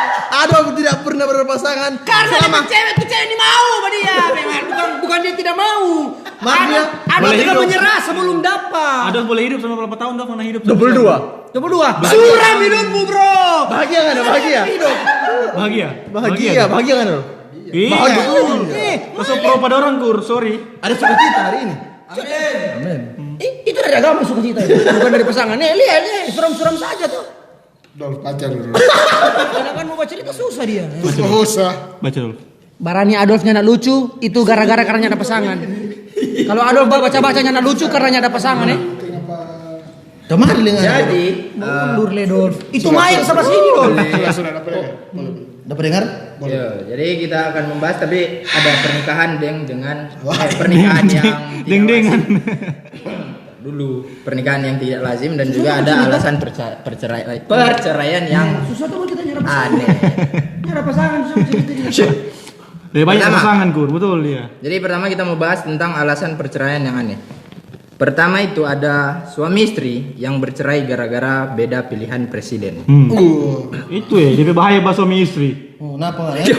Adol tidak pernah berpasangan. Karena dia cewek ini mau sama dia, memang bukan dia tidak mau. Maknya Ada boleh tidak hidup. menyerah sebelum dapat. Ada boleh hidup sama berapa tahun dah pernah hidup? 22. 22. Suram hidupmu, Bro. Bahagia kan? Bahagia. Bahagia. Bahagia kan Adol? Iya. Masuk pro pada orang kur, sorry. Ada sukacita hari ini. Amin. Itu dari agama suka cita itu. Bukan dari pasangan. Lihat, suram-suram saja tuh. Dol pacar dulu. Karena kan mau baca cerita susah dia. Usah. Baca dulu. Barani Adolfnya anak lucu itu gara-gara karena ada pasangan. Kalau Adolf baca-bacanya anak lucu karena ada pasangan Kemarin dengan Jadi mundur le Dolf. Itu main sama sini Dolf. Sudah dapat. dapat dengar? jadi kita akan membahas tapi ada pernikahan dengan pernikahan yang Deng-dengan. dulu pernikahan yang tidak lazim dan juga ada alasan perceraian yang Susah tuh kita nyerap pasangan. aneh. Nyerap pasangan susah ceritanya. Lebih banyak Pertama. pasangan kur, betul dia. Jadi pertama kita mau bahas tentang alasan perceraian yang aneh. Pertama itu ada suami istri yang bercerai gara-gara beda pilihan presiden. Itu DP bahaya bahas suami istri. Oh, kenapa ya?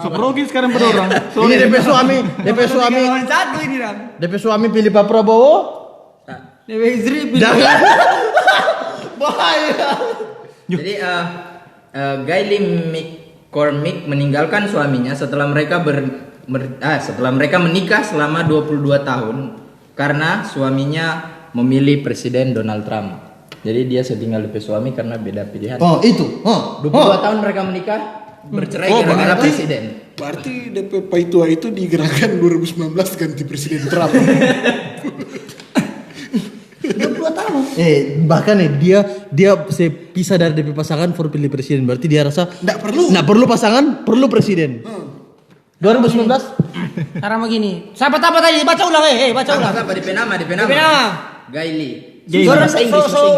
Seprogi sekarang pada orang. Ini DP suami Satu ini Ram. DP suami pilih Pak Prabowo. Dewi istri pilih. Jangan. Bahaya. Jadi Gayle McCormick meninggalkan suaminya setelah mereka menikah selama 22 tahun karena suaminya memilih Presiden Donald Trump. Jadi dia setinggal dengan suami karena beda pilihan. Oh, itu. 22 tahun mereka menikah bercerai gara-gara presiden. Berarti DP Paitua itu digerakkan 2019 ganti Presiden Trump. 22 tahun. Bahkan dia pisah dari DP pasangan for pilih presiden. Berarti dia rasa Nggak perlu pasangan, perlu presiden. 2019 Karena begini. Sahabat apa tadi? Baca ulang baca ulang. Apa di penama? Gayle. Dorang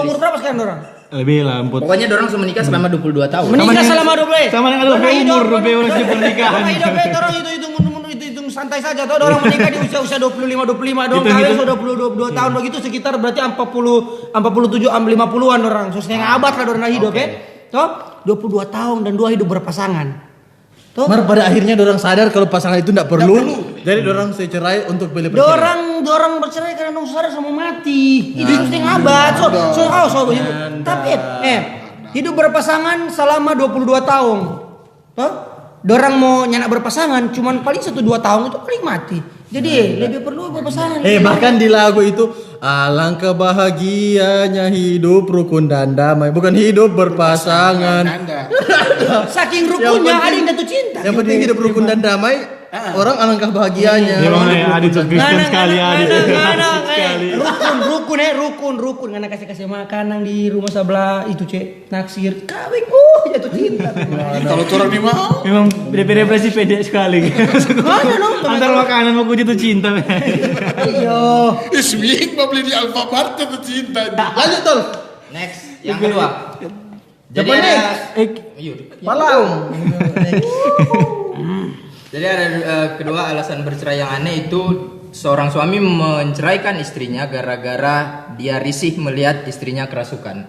umur berapa sekarang dorang? Lebih lah, emput. Pokoknya dorang sudah menikah selama 22 tahun. Menikah selama 20. Sama dengan ada umur, DP orang di pernikahan. Orang hidup dorang itu santai saja tuh. Orang menikah di usia 25 dorang kawin sudah 22 tahun begitu sekitar berarti 47 50-an orang. So setengah abad lah dorang hidup Toh 22 tahun dan dua hidup berpasangan. Toh pada akhirnya dorang sadar kalau pasangan itu tidak perlu. Jadi dorang cerai untuk pilih presiden. dorang bercerai karena dong sadar sama mati. Hidup setengah abad. Tapi hidup berpasangan selama 22 tahun. Toh dorang mau nyanak berpasangan cuman paling 1-2 tahun itu paling mati. Jadi lebih perlu berpasangan. Bahkan di lagu itu alangkah bahagianya hidup rukun dan damai, bukan hidup berpasangan. Saking rukunnya ada yang jatuh cinta. Yang penting hidup rukun dan damai, orang alangkah bahagianya. Memang Adit Kristen sekali Adit. Rukun karena kasih makanan di rumah sebelah itu naksir kawin jatuh cinta. Kalau orang ini mau. Memang depresi pede sekali. Antar makanan mau jatuh cinta. Iyo. Swing mau beli di Alfamart jatuh cinta. Lanjut tuh. Next, yang kedua. Jadi Siapa ada Palang. Jadi ada kedua alasan bercerai yang aneh itu seorang suami menceraikan istrinya gara-gara dia risih melihat istrinya kerasukan.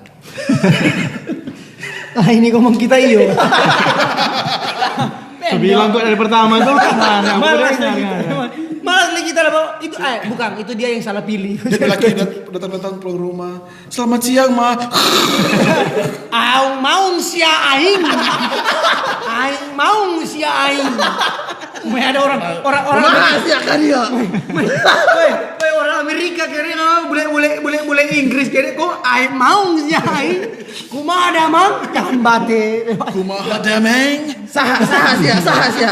Ini ngomong kita iyo. Saya bilang tuh dari pertama tuh. Malas lagi. Malas lagi kita lah. Itu bukan, itu dia yang salah pilih. Jadi laki datang pulang rumah. Selamat siang, Ma. Aung maung sia aing. Aing maung sia aing. Ada orang Rahasia kan dia. Woi, orang Amerika kira boleh Inggris kira kok aing maung sia aing. Kumaha ada mang? Jangan bate. Kumaha dameng. Sah sia.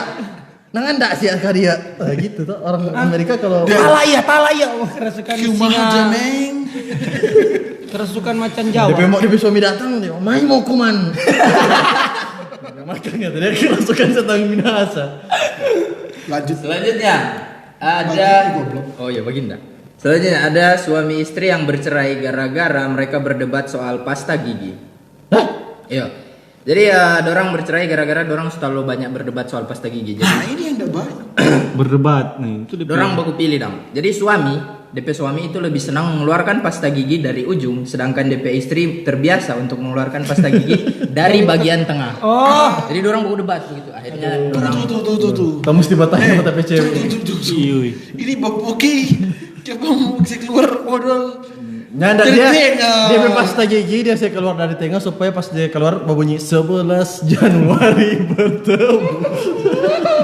Nangan ndak sia ka dia. Gitu tuh orang Amerika kalau Tala iya. Kerasukan Kumaha singa. dameng. Kerasukan macan Jawa. DP suami datang dia, main mau kuman. Makanya tadi kerasukan setang binasa. Lanjut. Selanjutnya ada oh ya Baginda. Selanjutnya ada suami istri yang bercerai gara-gara mereka berdebat soal pasta gigi. Hah? Iya. Jadi ya dorang bercerai gara-gara dorang selalu banyak berdebat soal pasta gigi. Jadi Nah, ini yang enggak baik. Berdebat nih. Itu dorang baku pilih dong. Jadi DP suami itu lebih senang mengeluarkan pasta gigi dari ujung, sedangkan DP istri terbiasa untuk mengeluarkan pasta gigi dari bagian tengah. Oh, Jadi dorang baku debat begitu. Akhirnya dorang Tuh. Kamu mesti batanya mata PC. Iuy. Ini Oke. Coba mau bisa keluar modal. Nyanda Dari dia tengah. pasta gigi dia saya keluar dari tengah supaya pas dia keluar berbunyi 11 Januari bertemu.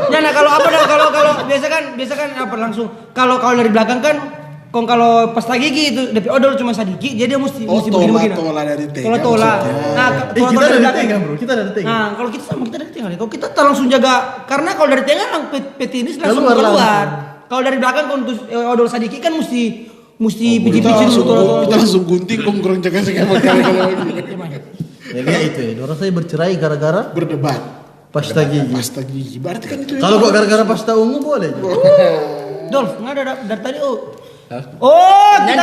ya nah kalau apa dah kalau biasa kan apa langsung kalau dari belakang kan kalau pasta gigi itu DP odol cuma sedikit dia mesti begini. Tola dari tengah. Kalau tola. maksudnya. Nah, Kita kalau dari belakang- tengah bro, kita dari tengah. Nah, kalau kita sama kita dari tengah. Kalau kita langsung jaga karena kalau dari tengah petinis langsung Keluar keluar. langsung. Kalau dari belakang kalau untuk odol sedikit kan mesti Kita pici-pici langsung gunting kurang jaga segala lagi. Ya kayak itu ya. Orang saya bercerai gara-gara Berdebat. pasta gigi. Pasta gigi. Berarti kan itu. Kalau kok gara-gara pasta ungu boleh. Dolf, nggak ada dari tadi Oh, kita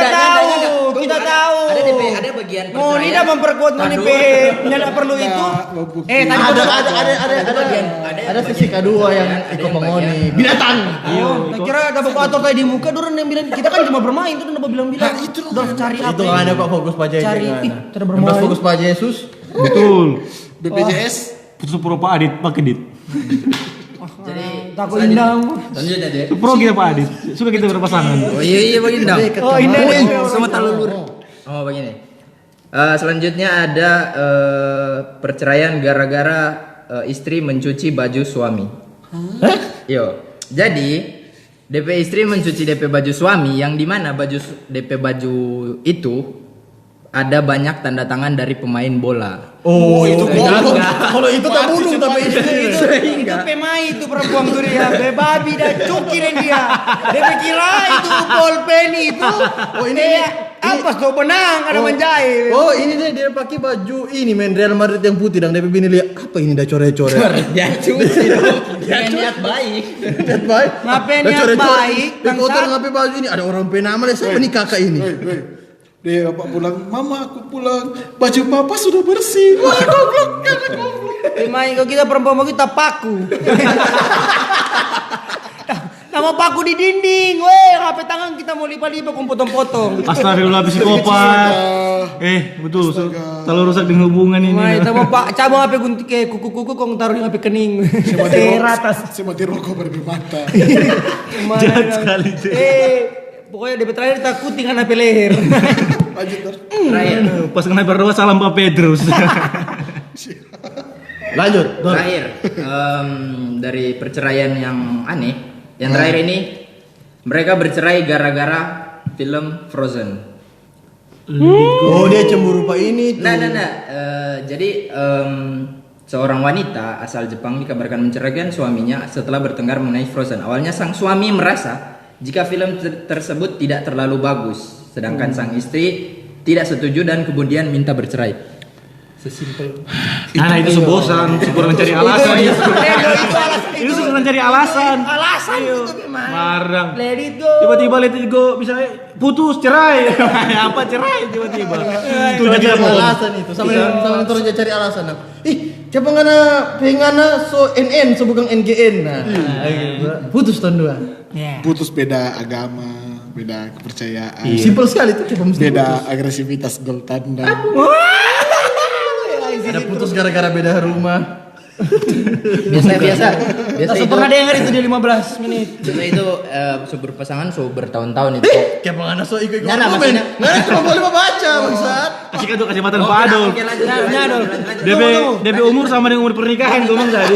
tahu. ada bagian Oh, ini dah memperkuat menipe. Tidak perlu itu. Tadi Ada sisi kedua yang ikut mengoni binatang. Oh, tak kira ada atur tadi di muka dorang yang bilang kita kan cuma bermain tuh udah bilang-bilang. itu loh. Dolf cari apa? Itu kan ada kok fokus Pak Cari, Yesus. tidak bermain. Fokus Pak Yesus. Betul. BPJS. Putus pro Pak Adit pakai dit. jadi Takut indah. selanjutnya deh. Pro kita Pak Adit. Suka kita berpasangan. Oh iya Baginda. Oh, ini Sama talulur. Oh begini. Selanjutnya ada perceraian gara-gara istri mencuci baju suami. Yo. Jadi DP istri mencuci DP baju suami yang dimana DP baju itu ada banyak tanda tangan dari pemain bola. Oh, itu goblok. goblok. Kalau itu tak bunuh tapi itu pemai itu perempuan tuh dia babi dah cukirin dia dia kira itu bolpen itu apa tuh benang ada menjahit Oh, ini dia pakai baju ini main Real Madrid yang putih dan DP bini lihat apa ini dah coret-coret. Dia cuci dong. Dengan niat baik. Niat baik. Ngapain Dah niat coret-coret. baik, Dia kotor bangsat. ngapain baju ini ada orang penama deh siapa nih kakak ini. Dia bapak pulang, mama aku pulang, baju papa sudah bersih. Wah goblok, pemai kalau kita perempuan kita paku nama paku di dinding weh HP tangan kita mau lipat-lipat potong-potong Astagfirullah psikopat. Betul. Kalau rusak di hubungan ini. Mai sama Pak cabang HP gunting ke kuku-kuku kong taruh di HP kening teratas Saya mati rokok bermata. Jahat sekali, Cik. Pokoknya DP terakhir takut dengan HP leher. Lanjut Dor. Terakhir. Pas kena berdua salam Pak Pedrus. Lanjut. Dor. Terakhir dari perceraian yang aneh. Yang terakhir ini mereka bercerai gara-gara film Frozen. Oh, dia cemburu Pak ini tuh. Nah. Jadi seorang wanita asal Jepang dikabarkan menceraikan suaminya setelah bertengkar mengenai Frozen. Awalnya sang suami merasa jika film tersebut tidak terlalu bagus, sedangkan sang istri tidak setuju dan kemudian minta bercerai. Sesimpel. Nah, itu sebosan, kurang cari alasan. Itu kurang cari alasan. Alasan itu gimana? Marang. Let it go. Tiba-tiba let it go bisa putus cerai. Apa cerai tiba-tiba? Itu Itu jadi jadi apa? alasan itu. Sama terus dia cari alasan. Siapa ngana pengana so NN so bukan NGN. Nah, putus tahun 2. Ya. Putus beda agama, beda kepercayaan, Simpel sekali itu coba mesti beda agresivitas gol tanda. Ada putus gara-gara beda rumah. biasa Langsung itu pernah dengar itu di 15 menit. biasa itu berpasangan bertahun-tahun itu. Kayak mana so ikut Nah, argumen. maksudnya- Nah, cuma boleh baca bangsat. Kasih tuh kasih matan Pak Adol. Oke, lanjut. DP umur sama dengan umur pernikahan ngomong tadi.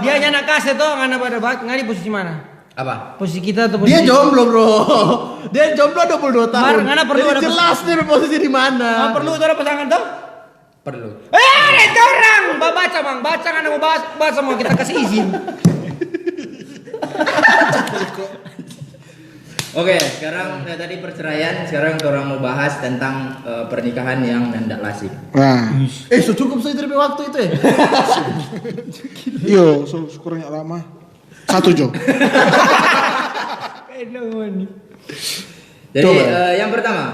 Dia nyana kasih tuh ngana pada bak ngani posisi mana? Apa? Posisi kita atau posisi Dia jomblo, Bro. Dia jomblo 22 tahun. Ngana perlu Jadi ada jelas dia posisi di mana. perlu itu ada pasangan tuh? Perlu. Ada itu orang. Baca bang, baca ngana mau baca mau kita kasih izin. Oke, sekarang tadi perceraian, sekarang orang mau bahas tentang pernikahan yang tidak lazim. Nah, So cukup saya terima waktu itu ya. yo, kurangnya lama. 1 Jo. Jadi yang pertama,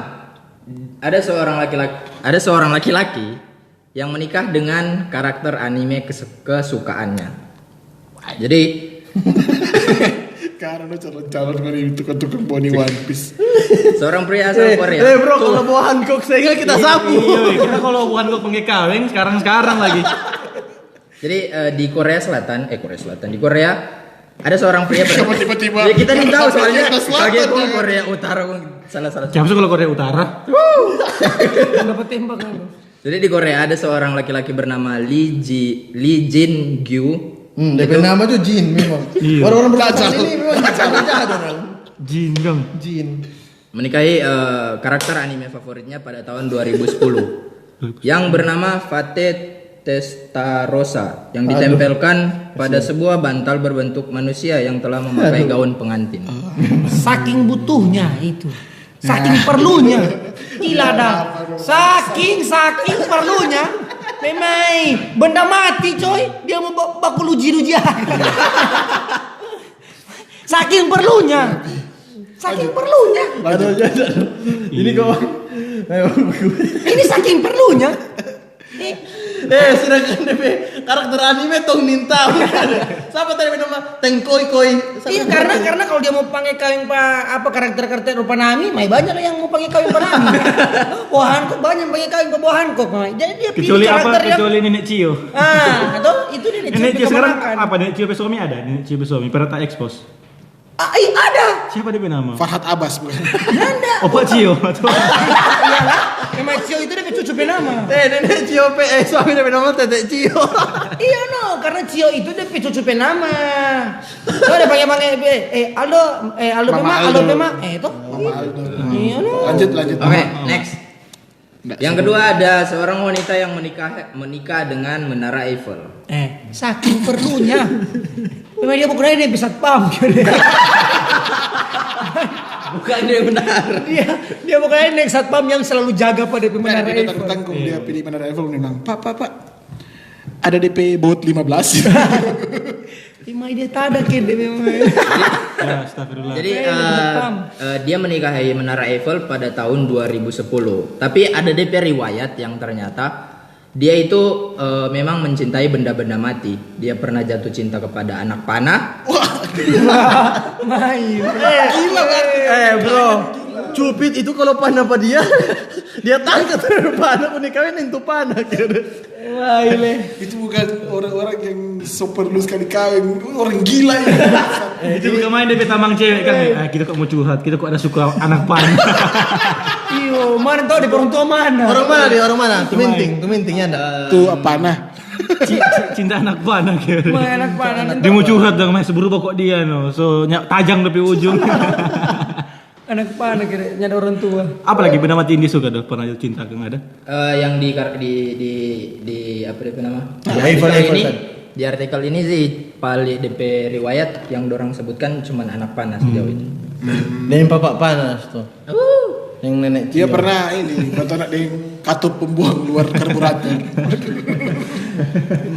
ada seorang laki-laki yang menikah dengan karakter anime kesukaannya. Jadi Karena calon-calon dari tukang-tukang boni One Piece. seorang pria asal Korea. Bro, kalau bawa Hancock saya ingat kita sapu. Iya, kita kalau bukan kok pengen kawin sekarang lagi. Jadi di Korea Selatan di Korea ada seorang pria Kenapa tiba-tiba? Ya kita nih tahu soalnya Korea Selatan, sebagai ya. Korea Utara salah. Siapa sih kalau Korea Utara? Dapat tembak kan. Jadi di Korea ada seorang laki-laki bernama Lee Jin Gyu. DP nama tuh Jin memang. Iya. Orang-orang berpasangan ini memang jahat orang. Jin Gang. Jin. Menikahi karakter anime favoritnya pada tahun 2010 yang bernama Fate Testarossa yang ditempelkan pada sebuah bantal berbentuk manusia yang telah memakai gaun pengantin. Saking butuhnya itu. Saking perlunya. Gila dah. Saking perlunya. Memang benda mati coy. Dia mau baku luji-lujian. Saking perlunya. Aduh. Ini kawan. Ini saking perlunya. Sedangkan DP karakter anime tong minta. Siapa tadi nama? Tengkoi. Iya karena kalau dia mau pakai kawin karakter rupa Nami, mai banyak lah yang mau pakai kawin pa Nami. Hancock banyak pakai kawin pa Hancock. Jadi dia pilih Kecuali apa? karakter yang Kecuali Nenek Cio. atau itu dia Nenek Cio sekarang keponakan. apa? Nenek Cio Pesomi ada? Nenek Cio Pesomi pernah tak expose. Ada. Siapa dia nama? Farhad Abbas bukan? Nanda. Opa Cio atau Iyalah. Emang Cio itu dia cucu penama. Nenek Cio suami DP nama Tetek Cio. Iya no, karena Cio itu dia cucu penama. So dia pakai Aldo Mama Pema, itu. Mama Aldo. Iya no. Lanjut. Oke, next. Yang kedua ada seorang wanita yang menikah dengan Menara Eiffel. Saking perlunya. Memang dia bukan dia bisa pam. Bukan dia benar. Dia bukan naik satpam yang selalu jaga pada Nah, Menara dia Eiffel. tanggung dia pilih Menara Eiffel dia bilang, Pak, ada DP bot 15. Timai dia tak ada dia memang. ya astagfirullah. Jadi dia menikahi Menara Eiffel pada tahun 2010. Tapi ada DP riwayat yang ternyata dia itu memang mencintai benda-benda mati. Dia pernah jatuh cinta kepada anak panah. Mai. Gila berarti. Bro. Cupid itu kalau panah apa dia tangkap panah pun dikawin itu panah kira. Itu bukan orang-orang yang so perlu sekali kawin, orang gila ya. Itu bukan main DP tamang cewek kan. Kita kok mau curhat, kita kok ada suka anak panah. Iyo, mana tahu di orang tua mana? Orang mana dia? Orang mana? Tumintingnya ada. Tuh panah. Cinta anak panah kira. Mai anak panah. Dia mau curhat dong, masih berubah kok dia no. So tajam lebih ujung. Anak panah kira nyada orang tua. Apa lagi benda mati Indi suka dah pernah jatuh cinta kan ada? Yang di apa DP nama? Di Eiffel ini tadi. di artikel ini sih paling DP riwayat yang dorang sebutkan cuman anak panah sejauh ini. Dan bapak panas tuh. Yang nenek Dia Cio. pernah ini, kata nak dia katup pembuang luar karburator.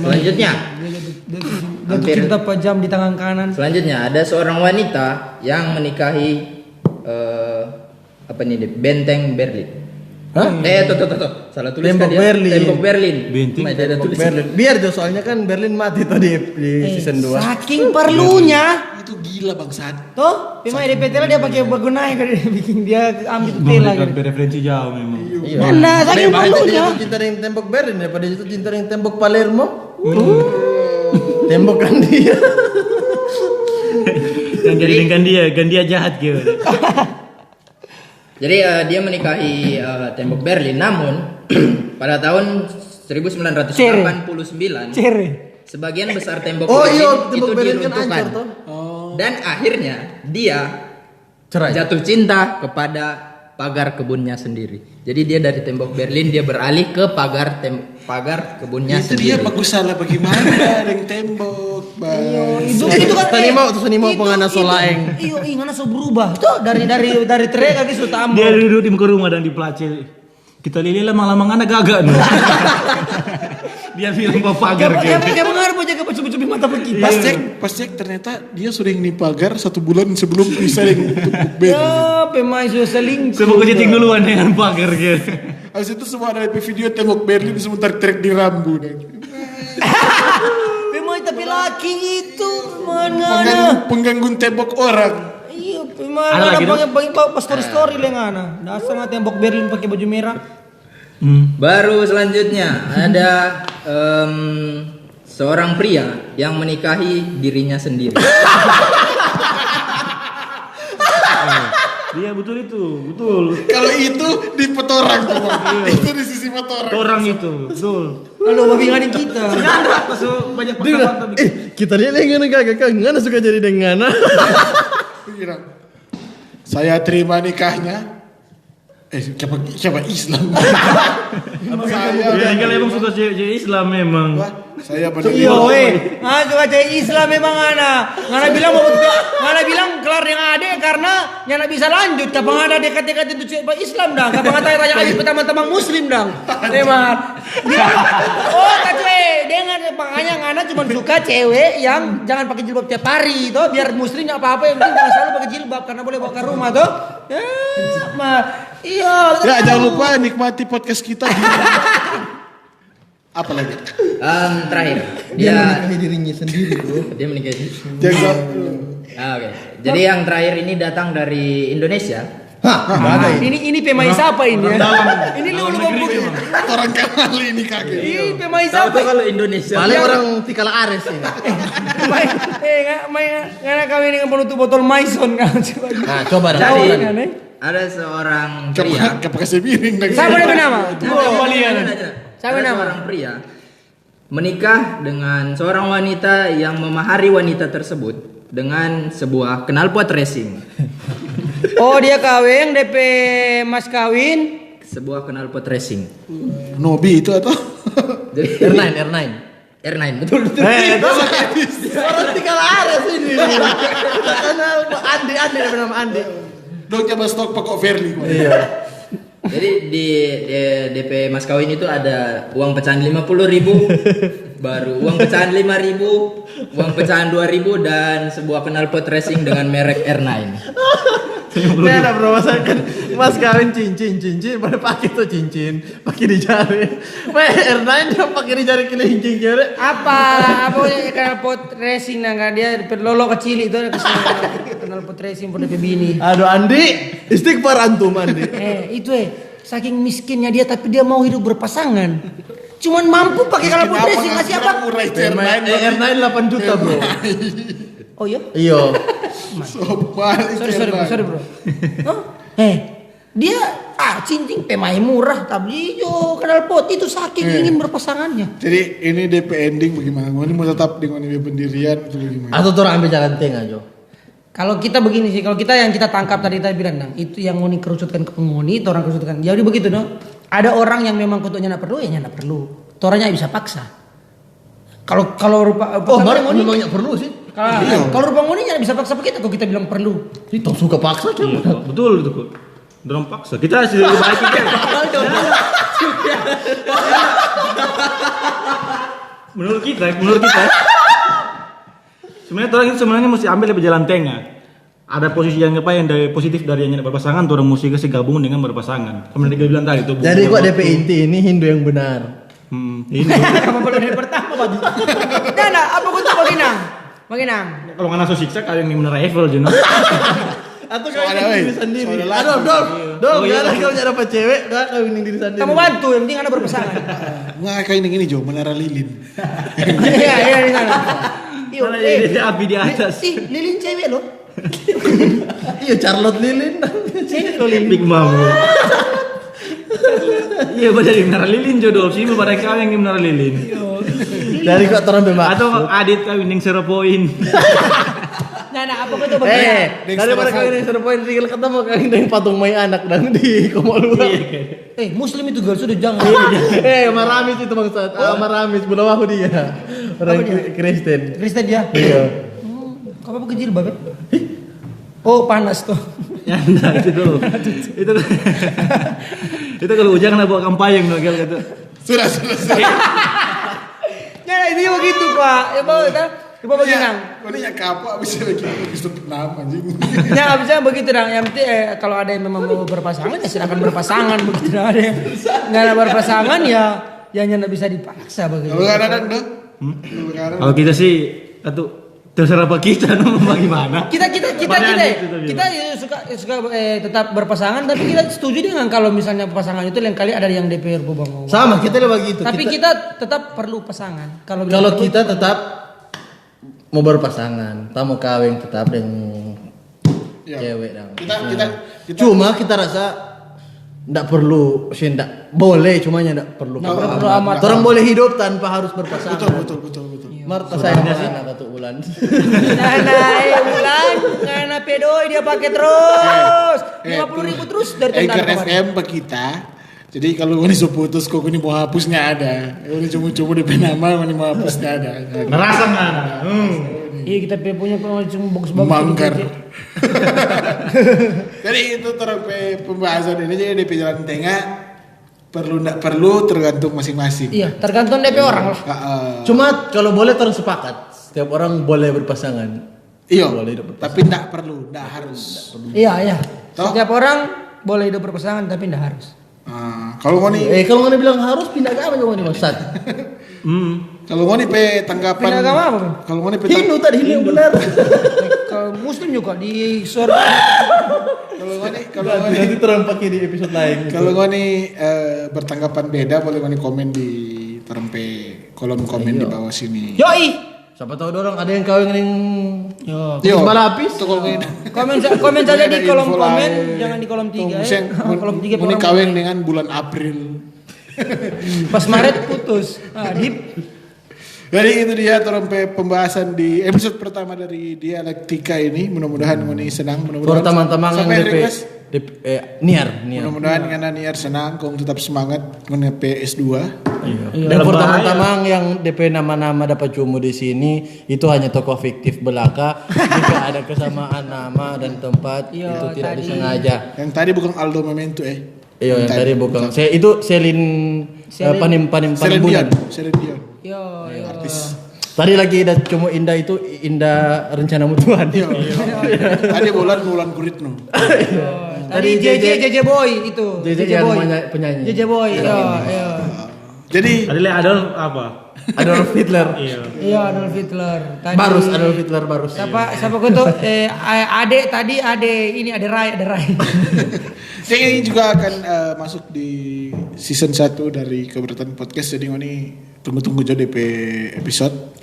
Selanjutnya, Jatuh cinta pajam di tangan kanan. selanjutnya ada seorang wanita yang menikahi apa nih Benteng Berlin. Hah? Tuh. Salah tulis Tembok kan dia? Berlin. Tembok Berlin. Benteng. Cuma dia ada tulis. Berlin. Biar tuh soalnya kan Berlin mati tadi di season 2. Saking perlunya. Itu gila bangsat. Tuh, memang DPT lah dia pakai bagunai kan dia bikin dia ambil tela Memberikan kan. referensi jauh memang. Mana saking Lebih banyak dia perlunya. jatuh cinta dengan tembok Berlin daripada jatuh cinta dengan tembok Palermo. Tembokkan dia. Yang jadi dengan dia jahat gitu. Jadi dia menikahi tembok Berlin, namun pada tahun 1989 Cere. sebagian besar tembok Oh Berlin iya, itu tembok Berlin kan diruntuhkan. hancur tuh. Dan akhirnya dia Cerai. jatuh cinta kepada pagar kebunnya sendiri. Jadi dia dari tembok Berlin dia beralih ke pagar kebunnya Itu dia sendiri. bagus salah bagaimana dengan tembok. Bang. Itu kan Tani mau pengana solaeng. Iyo, ngana so berubah. Tuh dari trek lagi so tambah. Dia duduk di muka rumah dan di pelacel. Kita lili lama-lama ngana gagak nih. Dia bilang bawa pagar gitu. Kayak mengarep aja ke cubi-cubi mata kita. Pas cek ternyata dia sudah ini pagar 1 bulan sebelum bisa dengan tembok Berlin. Ya, pemain sudah selingkuh. Semua kejeting duluan dengan pagar gitu. Habis itu semua ada video tembok Berlin semua trek di rambu. Pemain tapi laki itu mana? Pengganggu tembok orang. Iya, pemain Ada ada lagi dong? pakai pas story lengana. Dasar nggak tembok Berlin pakai baju merah. Baru selanjutnya ada seorang pria yang menikahi dirinya sendiri. Dia betul itu, betul. Kalau itu di petorang tuh, Bang. Itu di sisi petorang. Orang itu, betul. Aduh, babi nganin kita. Masuk banyak Dia bilang, kita lihat yang gagak kan, ngana suka jadi dengan. Bilang, saya terima nikahnya. Siapa Islam? Ya kalau emang suka cewek Islam memang. Wah, saya pada Iya, weh. Suka cewek Islam memang ngana bilang kelar yang ada karena nyana bisa lanjut. Kapan ada dekat-dekat itu cewek Islam dah. Kapan tanya aja teman-teman Muslim dah. Memang. Oh, cewek dengan makanya ngana cuma suka cewek yang jangan pakai jilbab tiap hari toh biar Muslim nggak apa-apa yang penting jangan selalu pakai jilbab karena boleh bawa ke rumah toh. Iya. Ya, jangan lupa nikmati podcast kita. Apa lagi? Terakhir Dia dia menikahi dirinya sendiri, bro. dia menikahi. Jangan. Oke. Jadi yang terakhir ini datang dari Indonesia. Hah, Ini pemain siapa ini ya? Ini lu ngomong Orang kali ini kaget. ini pemain Tahu siapa? tuh kalau Indonesia. paling orang Tikala Ares ini. Nggak kami dengan penutup botol Maison kan. Nah, coba dong. Jadi coba. ada seorang pria. Coba kasih piring lagi. Siapa dia nama? Ada seorang pria menikah dengan seorang wanita yang memahari wanita tersebut dengan sebuah knalpot racing. Oh dia kawin DP mas kawin. Sebuah knalpot racing. Nobi itu atau? Jadi R9. R9 betul. Orang Tikala Ares ini. Kita kenal Andi nama Andi. Dong coba stok pokok Verly. Iya. Jadi di DP mas kawin itu ada uang pecahan 50.000, baru uang pecahan 5.000, uang pecahan 2.000 dan sebuah knalpot racing dengan merek R9. Nah, ada kan mas kawin cincin pada pakai tuh cincin, pakai di jari. R9 dia pakai di jari kelingking jari. Apa yang knalpot racing nggak dia lolo kecil itu knalpot racing pada bini. Aduh Andi, istighfar antum Andi. Itu saking miskinnya dia tapi dia mau hidup berpasangan. Cuman mampu pakai knalpot racing ngasih apa? Murah itu R9 8 juta, bro. Oh iya? Iya. Sorry bro. Dia cincin pemain murah tabli jo knalpot itu saking ingin berpasangannya. Jadi ini DP ending bagaimana? Ini mau tetap dengan DP pendirian atau bagaimana? Atau orang ambil jalan tengah Jo. Kalau kita begini sih, kalau kita yang kita tangkap tadi bilang, nah, itu yang ngoni kerucutkan ke pengoni, itu orang kerucutkan. Jadi begitu no. Ada orang yang memang kutunya nak perlu, ya nak perlu. Toranya bisa paksa. Kalau rupa Baru memangnya perlu sih. Kalau rupa ngoni ya bisa paksa kita kalau kita bilang perlu. Itu suka paksa kan. Betul itu kok. Dorong paksa. Kita sudah baik kan. Menurut kita. Sebenarnya orang itu sebenarnya mesti ambil dari jalan tengah. Ada posisi yang yang dari positif dari yang berpasangan, orang mesti kasih gabung dengan berpasangan. Sebenarnya dia bilang tadi itu. Jadi gua DP inti ini Hindu yang benar. Ini. Apa perlu dari pertama bagi? Nah, apa kau tuh Baginang? Kalau nggak langsung siksa kalian yang bener Eiffel aja. Atau kawin diri sendiri. Aduh, dol, gak ada kalau dapat cewek, gak kawin diri sendiri. Kamu bantu, yang penting ada berpasangan. Nggak kayak ini Jo, Menara Lilin. Iya di sana. Iyo, Malah jadi api di atas. Lilin cewek loh. Iya Charlotte Lilin. Cewek loh Lilin. Big Mom. Iya benar di Menara Lilin jodoh sih pada kawin di Menara Lilin. Dari kok orang bebas. Atau Adit kawin yang Seropoin. Nah, apa betul bagian? Daripada kawin yang seru poin tinggal ketemu kawin dengan patung mai anak dan di Komoluwa. Muslim itu girl sudah jangan. Maramis itu maksud. Maramis Bulawahu dia. Orang Kristen. Kristen dia. Iya. Kau apa kecil banget? Oh panas tuh. Ya enggak itu dulu. Itu kalau hujan kena bawa kampanye no gitu. Sudah. Ya ini begitu Pak. Ya bawa kan. Coba bagian. Kau ini ya kapok bisa begitu nama anjing. Ya bisa begitu dong. Yang penting kalau ada yang memang mau berpasangan ya silakan berpasangan begitu dong. Ada yang nggak ada berpasangan ya nggak bisa dipaksa begitu. Kalau ada tuh. Kalau kita sih terserah apa kita mau bagaimana. Kita ya suka tetap berpasangan tapi kita setuju dengan kalau misalnya pasangan itu lain kali ada yang DPR bang. Sama kita begitu. Tapi kita tetap perlu pasangan. Kalau kita tetap mau berpasangan, tak mau kawin tetap dengan cewek dong. Kita Cuma kita rasa ndak perlu, boleh, cuma ndak perlu. Nggak perlu amat. Orang boleh hidup tanpa harus berpasangan. betul. Marta sayang anak atau Ulan. Ulan, ngana pedoi dia pakai terus. 50.000 terus dari Anchor tentang FM pak kita. Jadi kalau ini putus kok ini mau hapusnya ada. Ini cuma di nama ini mau hapusnya ada. Merasa nggak? Iya kita punya cuma box-box. Mangkar. Jadi itu terus pembahasan ini jadi di jalan tengah perlu ndak perlu tergantung masing-masing. Iya, tergantung DP orang lah. Cuma kalau boleh terus sepakat, setiap orang boleh berpasangan. Iya. Boleh hidup berpasangan. Tapi ndak perlu, ndak harus. Iya. Toh? Setiap orang boleh hidup berpasangan tapi tidak harus. Kalau mau nih, kalau nggak bilang harus pindah agama juga nih maksud. kalau mau nih pe tanggapan. Pindah agama apa? Kalau mau nih pe Hindu tadi Hindu yang benar. Kalau Muslim juga di surga. kalau mau nih Nanti terang pakai di episode lain. kalau mau nih bertanggapan beda boleh mau nih komen di terempe kolom komen di bawah sini. Yoi. Siapa tahu orang ada yang kawin yang Yo, balapis. tuh kalau ini. Komen saja di kolom Info komen, lain. jangan di kolom 3 ya. Tuh, Kolom 3 mau nih kawin dengan bulan April. pas Maret putus. Dip. Jadi itu dia terempe pembahasan di episode pertama dari Dialektika ini. Mudah-mudahan ini senang. For teman-teman yang sampai DP, request. niar. Mudah-mudahan karena niar senang, kong tetap semangat menepi S2. Dan for teman-teman yang DP nama-nama dapat cuma di sini itu hanya tokoh fiktif belaka. Jika ada kesamaan nama dan tempat itu tidak disengaja. Yang tadi bukan Aldo Memento Iya, yang tadi bukan. Itu Selin Panim Dion. Yo. Artis. Tadi lagi ada cuma Indah itu Indah Rencanamu Tuhan. Tadi bulan Guritno. Tadi JJ Boy itu. JJ yang penyanyi. JJ Boy. Iya. Jadi Tadi Adolf apa? Adolf Hitler. Iya Adolf Hitler. Tadi Adolf Hitler barus. Siapa kau tuh? Ade ini ada Rai. saya ini juga akan masuk di season 1 dari Keberatan Podcast. Jadi ini tunggu DP episode.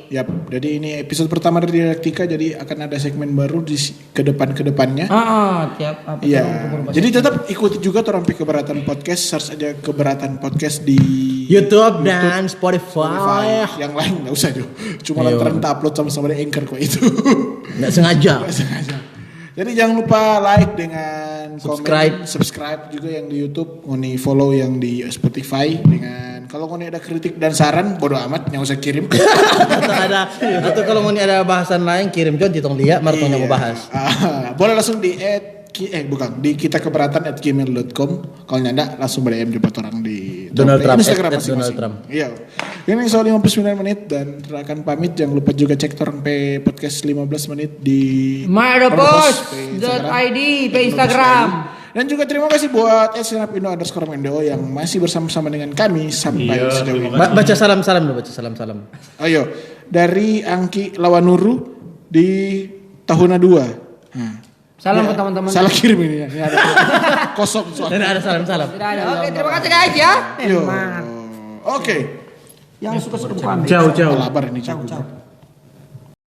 Yap, jadi ini episode pertama dari Dialektika, jadi akan ada segmen baru di kedepannya. Tiap apa? Iya. Jadi tetap ikuti juga orang Keberatan Podcast, search aja Keberatan Podcast di YouTube dan Spotify. Yang lain nggak usah tuh. Cuma lantaran upload sama di Anchor kok itu. Nggak sengaja. Jadi jangan lupa like dengan subscribe juga yang di YouTube, ngoni follow yang di Spotify dengan kalau ngoni ada kritik dan saran bodo amat nggak usah kirim. Atau kalau mau ada bahasan lain kirim John ditong lihat Martonya mau bahas. Boleh langsung di di kitakeberatan@gmail.com. Kalau nyanda langsung DM jumpa orang di Donald Trump, Instagram Donald masing-masing. Trump. Iya. Ini soal 59 menit dan akan pamit. Jangan lupa juga cek orang podcast 15 menit di myadopos.id pe Instagram. Dan juga terima kasih buat @snapino_mendo yang masih bersama-sama dengan kami sampai sejauh ini. Baca salam-salam dulu, baca salam-salam. Ayo, dari Angki Lawanuru di Tahuna 2. Salam ke teman-teman. Salah kirim ini ya. Ini ada kosong soalnya. Dan ada salam-salam. Tidak ada. Oke, terima kasih guys ya. Oke. Yang suka-suka pamit. Ciao. Labar ini jago.